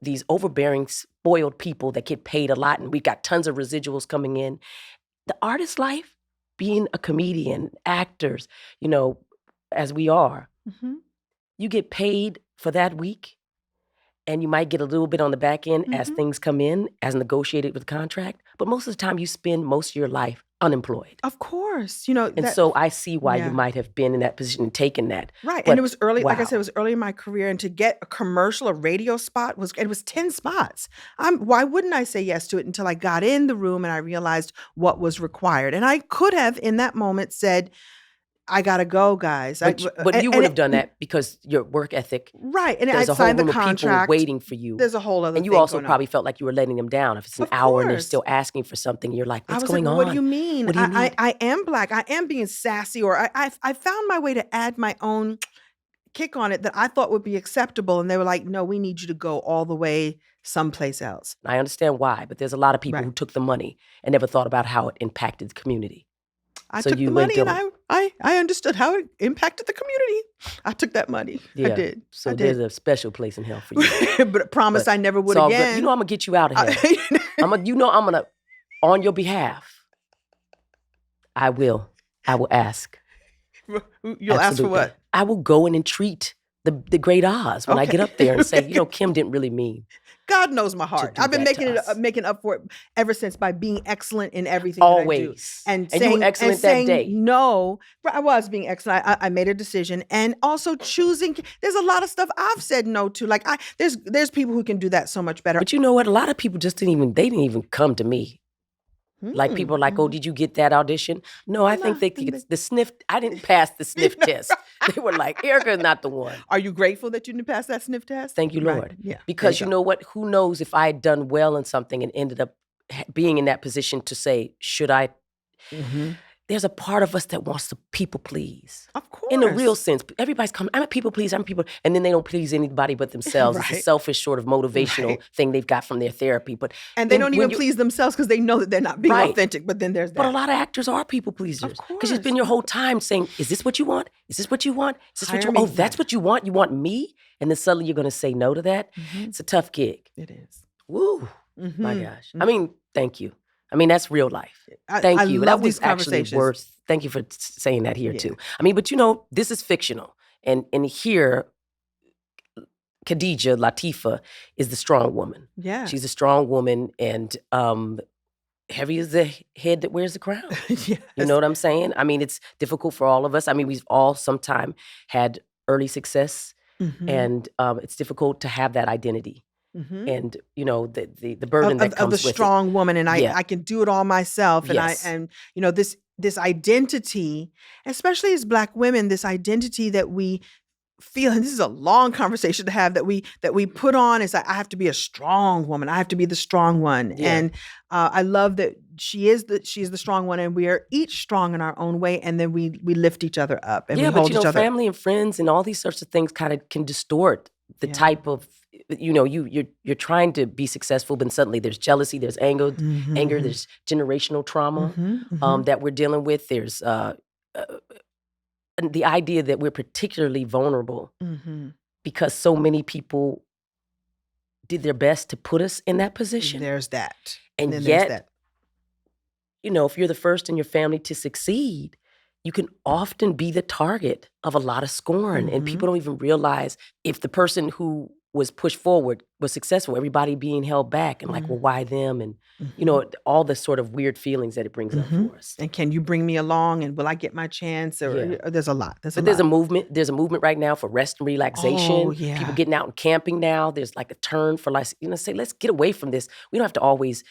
Speaker 2: these overbearing, spoiled people that get paid a lot and we got tons of residuals coming in. The artist life, being a comedian, actors, as we are,
Speaker 1: Mhm.
Speaker 2: you get paid for that week and you might get a little bit on the back end as things come in, as negotiated with the contract. But most of the time you spend most of your life unemployed.
Speaker 1: Of course.
Speaker 2: And so I see why
Speaker 1: yeah.
Speaker 2: you might have been in that position and taken that.
Speaker 1: Right.
Speaker 2: But
Speaker 1: And it was early, like I
Speaker 2: wow.
Speaker 1: said, it was early in my career. And to get a commercial, a radio spot, it was 10 spots. Why wouldn't I say yes to it until I got in the room and I realized what was required? And I could have, in that moment, said, I gotta go, guys.
Speaker 2: But you would have done that because your work ethic.
Speaker 1: Right. And I
Speaker 2: There's a whole
Speaker 1: signed the
Speaker 2: room of people
Speaker 1: contract.
Speaker 2: waiting for you.
Speaker 1: There's a whole other
Speaker 2: And you
Speaker 1: thing
Speaker 2: also
Speaker 1: going on.
Speaker 2: probably felt like you were letting them down. If it's an
Speaker 1: Of
Speaker 2: hour and they're
Speaker 1: course.
Speaker 2: still asking for something, you're like,
Speaker 1: I
Speaker 2: what's
Speaker 1: was
Speaker 2: going
Speaker 1: like,
Speaker 2: on?
Speaker 1: what do you mean?
Speaker 2: What do you need?
Speaker 1: I am black. I am being sassy, or I found my way to add my own kick on it that I thought would be acceptable. And they were like, no, we need you to go all the way someplace else.
Speaker 2: I understand why, but there's a lot of people who
Speaker 1: Right.
Speaker 2: took the money and never thought about how it impacted the community.
Speaker 1: I
Speaker 2: So
Speaker 1: took
Speaker 2: you
Speaker 1: the
Speaker 2: went
Speaker 1: money and
Speaker 2: to-
Speaker 1: I understood how it impacted the community. I took that money. I did.
Speaker 2: So
Speaker 1: I
Speaker 2: there's
Speaker 1: did.
Speaker 2: a special place in hell for you.
Speaker 1: But I promised
Speaker 2: But
Speaker 1: I never would
Speaker 2: It's all good.
Speaker 1: again.
Speaker 2: I'm gonna get you out of here. I'm gonna, on your behalf, I will ask.
Speaker 1: You'll ask for
Speaker 2: Absolutely.
Speaker 1: what?
Speaker 2: I will go and entreat the great Oz when I get
Speaker 1: Okay.
Speaker 2: up there and say, Kim didn't really mean.
Speaker 1: God knows my heart.
Speaker 2: do
Speaker 1: I've been
Speaker 2: that to
Speaker 1: making
Speaker 2: us.
Speaker 1: making up for it ever since by being excellent in everything that I do.
Speaker 2: Always.
Speaker 1: And
Speaker 2: you
Speaker 1: saying,
Speaker 2: were excellent
Speaker 1: and
Speaker 2: that
Speaker 1: saying
Speaker 2: day.
Speaker 1: no. I was being excellent. I made a decision, and also choosing. There's a lot of stuff I've said no to. Like there's people who can do that so much better.
Speaker 2: But you know what? A lot of people just didn't even come to me. Like people are like, oh, did you get that audition? No, I think they could the sniff. I didn't pass the sniff test. They were like, Erica's not the one.
Speaker 1: Are you grateful that you didn't pass that sniff test?
Speaker 2: Thank you,
Speaker 1: Right.
Speaker 2: Lord.
Speaker 1: Yeah.
Speaker 2: Because
Speaker 1: There
Speaker 2: you
Speaker 1: go.
Speaker 2: know what? Who knows if I had done well in something and ended up being in that position to say, should I? There's a part of us that wants to people please.
Speaker 1: Of course.
Speaker 2: In a real sense, everybody's coming. I'm a people pleaser. I'm people, and then they don't please anybody but themselves. It's a
Speaker 1: Right.
Speaker 2: selfish sort of motivational
Speaker 1: Right.
Speaker 2: thing they've got from their therapy. But
Speaker 1: And they
Speaker 2: then
Speaker 1: don't
Speaker 2: when
Speaker 1: even
Speaker 2: you-
Speaker 1: please themselves because they know that they're not being
Speaker 2: Right.
Speaker 1: authentic. But then there's that.
Speaker 2: But a lot of actors are people pleasers because you
Speaker 1: course.
Speaker 2: spend your whole time saying, "Is this what you want? Is this what you want? Is this what
Speaker 1: Hire
Speaker 2: you? Oh,
Speaker 1: me.
Speaker 2: that's what you want. You want me?" And then suddenly you're going to say no to that. It's a tough gig.
Speaker 1: It is.
Speaker 2: Woo! My
Speaker 1: Mhm.
Speaker 2: gosh. I mean, thank you. I mean, that's real life. Thank
Speaker 1: I
Speaker 2: you.
Speaker 1: love
Speaker 2: That
Speaker 1: these
Speaker 2: was actually
Speaker 1: conversations.
Speaker 2: worth. Thank you for saying that here
Speaker 1: Yeah.
Speaker 2: too. I mean, but this is fictional, and here, Khadijah Latifa is the strong woman.
Speaker 1: Yeah.
Speaker 2: She's a strong woman, and heavy is the head that wears the crown.
Speaker 1: Yes.
Speaker 2: You know what I'm saying? I mean, it's difficult for all of us. I mean, we've all sometime had early success,
Speaker 1: Mhm.
Speaker 2: and it's difficult to have that identity,
Speaker 1: Mhm.
Speaker 2: and the burden that
Speaker 1: of
Speaker 2: comes
Speaker 1: the
Speaker 2: with
Speaker 1: strong woman, and
Speaker 2: Yeah.
Speaker 1: I can do it all myself, and
Speaker 2: Yes.
Speaker 1: this identity, especially as Black women, this identity that we feel, and this is a long conversation to have, that we put on is like, I have to be a strong woman, I have to be the strong one,
Speaker 2: Yeah.
Speaker 1: and I love that she is the strong one, and we are each strong in our own way, and then we lift each other up, and
Speaker 2: yeah,
Speaker 1: we
Speaker 2: but
Speaker 1: hold each other.
Speaker 2: family and friends and all these sorts of things kind of can distort the
Speaker 1: Yeah.
Speaker 2: type of you're trying to be successful, but suddenly there's jealousy, there's anger,
Speaker 1: Mhm.
Speaker 2: there's generational trauma
Speaker 1: Mhm.
Speaker 2: that we're dealing with. There's the idea that we're particularly vulnerable
Speaker 1: Mhm.
Speaker 2: because so many people did their best to put us in that position.
Speaker 1: There's that,
Speaker 2: And
Speaker 1: then
Speaker 2: yet,
Speaker 1: there's that.
Speaker 2: if you're the first in your family to succeed, you can often be the target of a lot of scorn. And
Speaker 1: Mhm.
Speaker 2: people don't even realize if the person who was pushed forward, was successful. Everybody being held back and like, well, why them? And, you know, all the sort of weird feelings that it brings up for us.
Speaker 1: And can you bring me along? And will I get my chance? Or there's a lot.
Speaker 2: But there's a movement. There's a movement right now for rest and relaxation.
Speaker 1: Oh, yeah.
Speaker 2: People getting out and camping now. There's like a turn for like, you know, say, let's get away from this. We don't have to always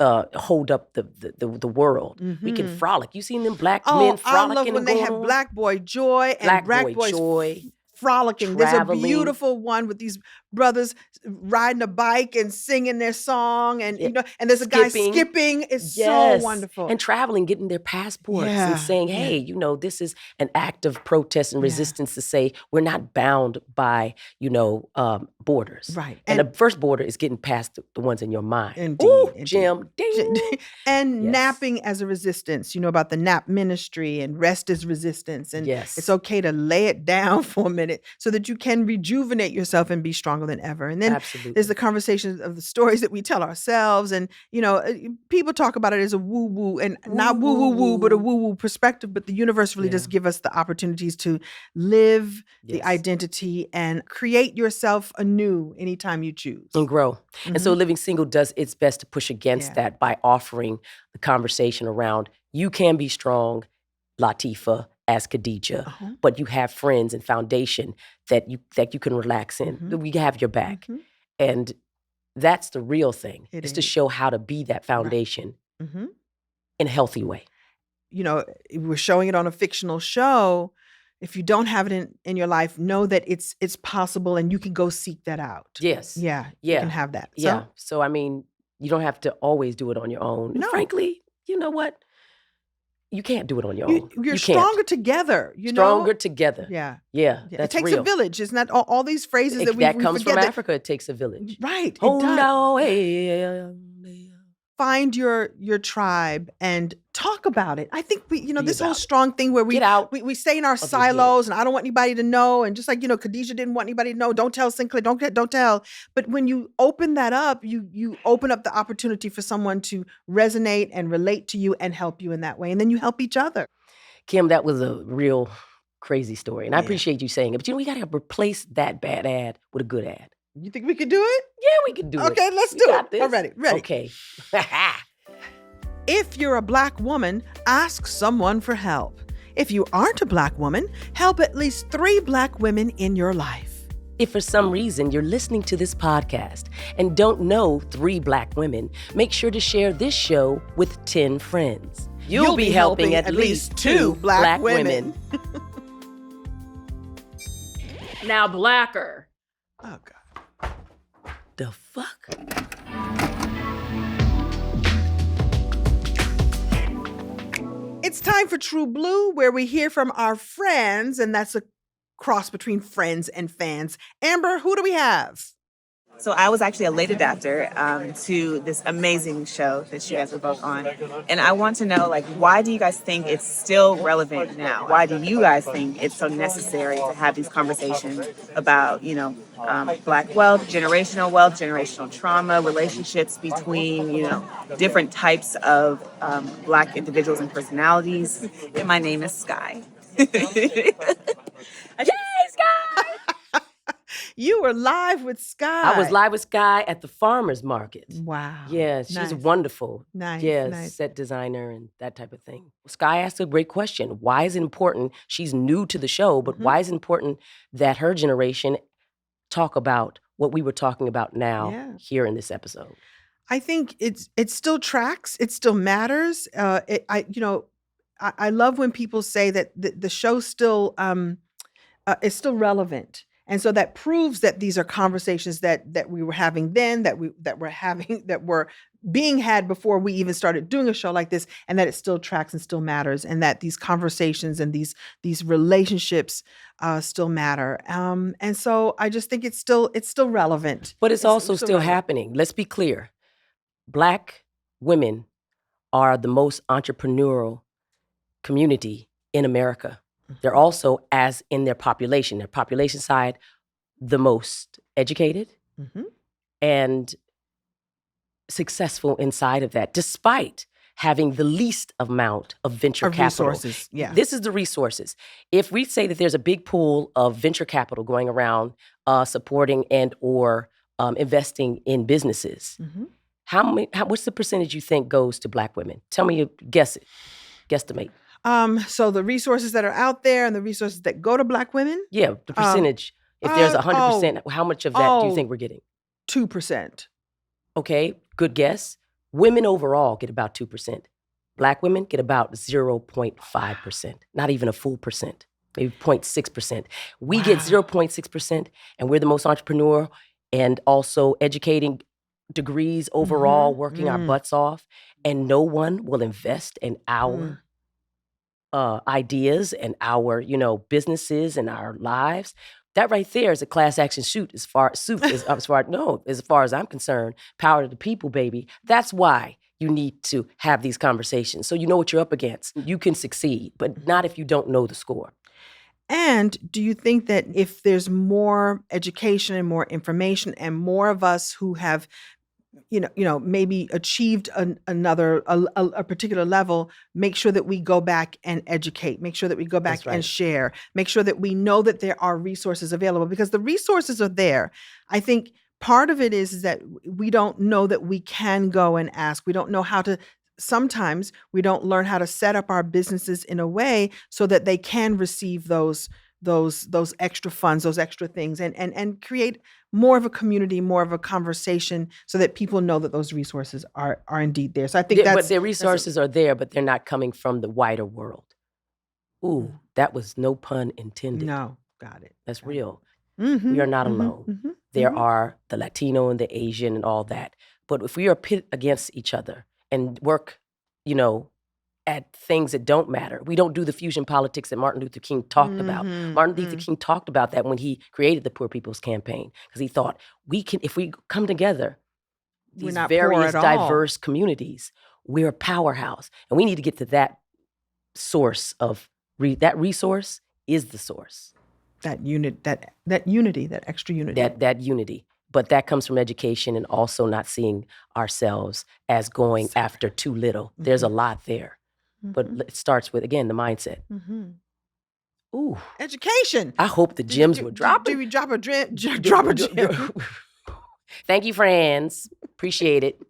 Speaker 2: hold up the world. We can frolic. You seen them black men frolicking?
Speaker 1: I love when they have Black Boy Joy and Black Boy Joy. Frolicking.
Speaker 2: Traveling.
Speaker 1: There's a beautiful one with these brothers riding a bike and singing their song, and you know, and there's a guy skipping. It's so wonderful.
Speaker 2: And traveling, getting their passports and saying, hey, you know, this is an act of protest and resistance to say we're not bound by, you know, borders.
Speaker 1: Right.
Speaker 2: And the first border is getting past the ones in your mind.
Speaker 1: Indeed.
Speaker 2: Ooh,
Speaker 1: indeed.
Speaker 2: Jim, ding.
Speaker 1: And napping as a resistance. You know about the nap ministry and rest is resistance. And it's okay to lay it down for a minute so that you can rejuvenate yourself and be stronger than ever. And then there's the conversations of the stories that we tell ourselves. And, you know, people talk about it as a woo-woo and not woo-woo-woo, but a woo-woo perspective. But the universe really does give us the opportunities to live the identity and create yourself anew anytime you choose.
Speaker 2: And grow. And so Living Single does its best to push against that by offering the conversation around you can be strong, Latifah, as Khadijah, but you have friends and foundation that you can relax in. We have your back. And that's the real thing, is to show how to be that foundation in a healthy way.
Speaker 1: You know, we're showing it on a fictional show. If you don't have it in your life, know that it's possible and you can go seek that out.
Speaker 2: Yes.
Speaker 1: Yeah. You can have that.
Speaker 2: Yeah. So, I mean, you don't have to always do it on your own.
Speaker 1: No.
Speaker 2: Frankly, you know what? You can't do it on your own.
Speaker 1: You're stronger together.
Speaker 2: Stronger together.
Speaker 1: Yeah.
Speaker 2: Yeah.
Speaker 1: It
Speaker 2: That's
Speaker 1: takes
Speaker 2: real.
Speaker 1: a village. Isn't that all these phrases that we
Speaker 2: comes
Speaker 1: forget
Speaker 2: from
Speaker 1: that,
Speaker 2: Africa? It takes a village.
Speaker 1: Right.
Speaker 2: Oh
Speaker 1: It does.
Speaker 2: no, hey.
Speaker 1: Find your tribe and talk about it. I think this whole
Speaker 2: about it.
Speaker 1: strong thing where we
Speaker 2: Get out
Speaker 1: we stay in our
Speaker 2: of your
Speaker 1: silos and I don't want anybody to know. And just like, Khadijah didn't want anybody to know. Don't tell Sinclair. Don't tell. But when you open that up, you open up the opportunity for someone to resonate and relate to you and help you in that way. And then you help each other.
Speaker 2: Kim, that was a real crazy story. And I appreciate you saying it. But we got to replace that bad ad with a good ad.
Speaker 1: You think we could do it?
Speaker 2: Yeah, we could do it.
Speaker 1: Okay, let's do
Speaker 2: got
Speaker 1: it.
Speaker 2: this.
Speaker 1: I'm ready.
Speaker 2: Okay.
Speaker 1: If you're a Black woman, ask someone for help. If you aren't a Black woman, help at least 3 Black women in your life.
Speaker 2: If for some reason you're listening to this podcast and don't know 3 Black women, make sure to share this show with 10 friends. You'll be helping at least 2 Black women.
Speaker 8: Now blacker.
Speaker 1: Oh, God.
Speaker 2: The fuck?
Speaker 1: It's time for True Blue, where we hear from our friends, and that's a cross between friends and fans. Amber, who do we have?
Speaker 9: So I was actually a late adapter to this amazing show that you guys were both on. And I want to know, why do you guys think it's still relevant now? Why do you guys think it's so necessary to have these conversations about, Black wealth, generational trauma, relationships between, different types of Black individuals and personalities? And my name is Sky.
Speaker 2: Yay, Sky!
Speaker 1: You were live with Sky.
Speaker 2: I was live with Sky at the farmer's market.
Speaker 1: Wow.
Speaker 2: Yeah, she's
Speaker 1: Nice.
Speaker 2: wonderful.
Speaker 1: Nice,
Speaker 2: Yeah,
Speaker 1: nice.
Speaker 2: set designer and that type of thing. Sky asked a great question. Why is it important? She's new to the show, but why is it important that her generation talk about what we were talking about now here in this episode?
Speaker 1: I think it still tracks. It still matters. I love when people say that the show still is still relevant. And so that proves that these are conversations that we were having then, that were being had before we even started doing a show like this, and that it still tracks and still matters, and that these conversations and these relationships still matter. And so I just think it's still relevant.
Speaker 2: But it's also still
Speaker 1: relevant.
Speaker 2: happening. Let's be clear. Black women are the most entrepreneurial community in America. They're also, as in their population side, the most educated and successful inside of that, despite having the least amount of venture
Speaker 1: Of
Speaker 2: capital.
Speaker 1: resources, yeah.
Speaker 2: This is the resources. If we say that there's a big pool of venture capital going around supporting and or investing in businesses, what's the percentage you think goes to Black women? Tell me, guesstimate.
Speaker 1: So the resources that are out there and the resources that go to Black women,
Speaker 2: Yeah, the percentage. If there's 100%, how much of that do you think we're getting?
Speaker 1: 2%.
Speaker 2: Okay, good guess. Women overall get about 2%. Black women get about 0.5%, not even a full percent, maybe 0.6%. We get 0.6%, and we're the most entrepreneurial and also educating degrees overall, working our butts off, and no one will invest in our ideas and our, businesses and our lives. That right there is a class action suit as far as I'm concerned. Power to the people, baby. That's why you need to have these conversations. So you know what you're up against. You can succeed, but not if you don't know the score.
Speaker 1: And do you think that if there's more education and more information and more of us who have maybe achieved a particular level, make sure that we go back and educate, make sure that we go back and share, make sure that we know that there are resources available, because the resources are there. I think part of it is that we don't know that we can go and ask. We don't know how to, sometimes we don't learn how to set up our businesses in a way so that they can receive those extra funds, those extra things, and create more of a community, more of a conversation, so that people know that those resources are indeed there. So I think
Speaker 2: but their resources are there, but they're not coming from the wider world. Ooh, that was no pun intended.
Speaker 1: No, got it.
Speaker 2: That's real. We are not alone. There are the Latino and the Asian and all that. But if we are pit against each other and work, at things that don't matter. We don't do the fusion politics that Martin Luther King talked about. Martin Luther King talked about that when he created the Poor People's Campaign, because he thought if we come together, these various diverse communities, we're a powerhouse. And we need to get to that source of, that resource is the source.
Speaker 1: That unity, that extra unity.
Speaker 2: That unity. But that comes from education and also not seeing ourselves as going after too little. There's a lot there. But it starts with, again, the mindset. Ooh.
Speaker 1: Education.
Speaker 2: I hope the gems were dropping.
Speaker 1: Did we drop a gem?
Speaker 2: Thank you, friends. Appreciate it.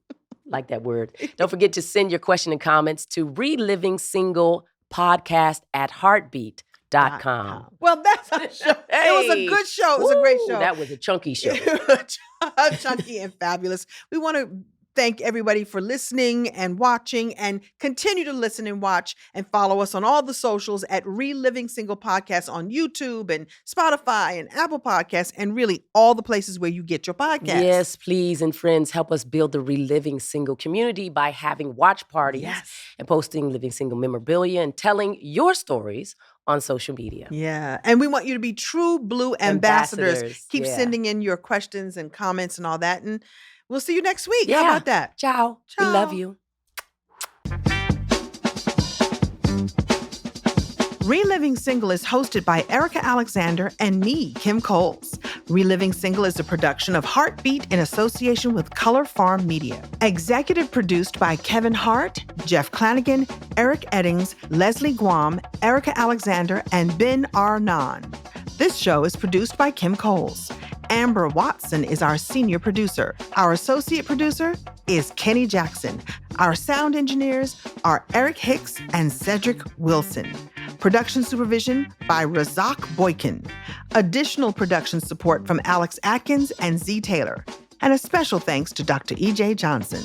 Speaker 2: Like that word. Don't forget to send your question and comments to relivingsingle@heartbeat.com.
Speaker 1: Well, that's our show. It was a good show. It was a great show.
Speaker 2: That was a chunky show.
Speaker 1: Chunky and fabulous. We want to thank everybody for listening and watching, and continue to listen and watch and follow us on all the socials at Reliving Single Podcast on YouTube and Spotify and Apple Podcasts, and really all the places where you get your podcasts.
Speaker 2: Yes, please. And friends, help us build the Reliving Single community by having watch parties and posting Living Single memorabilia and telling your stories on social media.
Speaker 1: Yeah. And we want you to be true blue ambassadors. Keep sending in your questions and comments and all that. And we'll see you next week.
Speaker 2: Yeah.
Speaker 1: How about that?
Speaker 2: Ciao. We love you.
Speaker 1: Reliving Single is hosted by Erica Alexander and me, Kim Coles. Reliving Single is a production of Heartbeat in association with Color Farm Media. Executive produced by Kevin Hart, Jeff Clanigan, Eric Eddings, Leslie Guam, Erica Alexander, and Ben Arnon. This show is produced by Kim Coles. Amber Watson is our senior producer. Our associate producer is Kenny Jackson. Our sound engineers are Eric Hicks and Cedric Wilson. Production supervision by Razak Boykin. Additional production support from Alex Atkins and Z Taylor. And a special thanks to Dr. E.J. Johnson.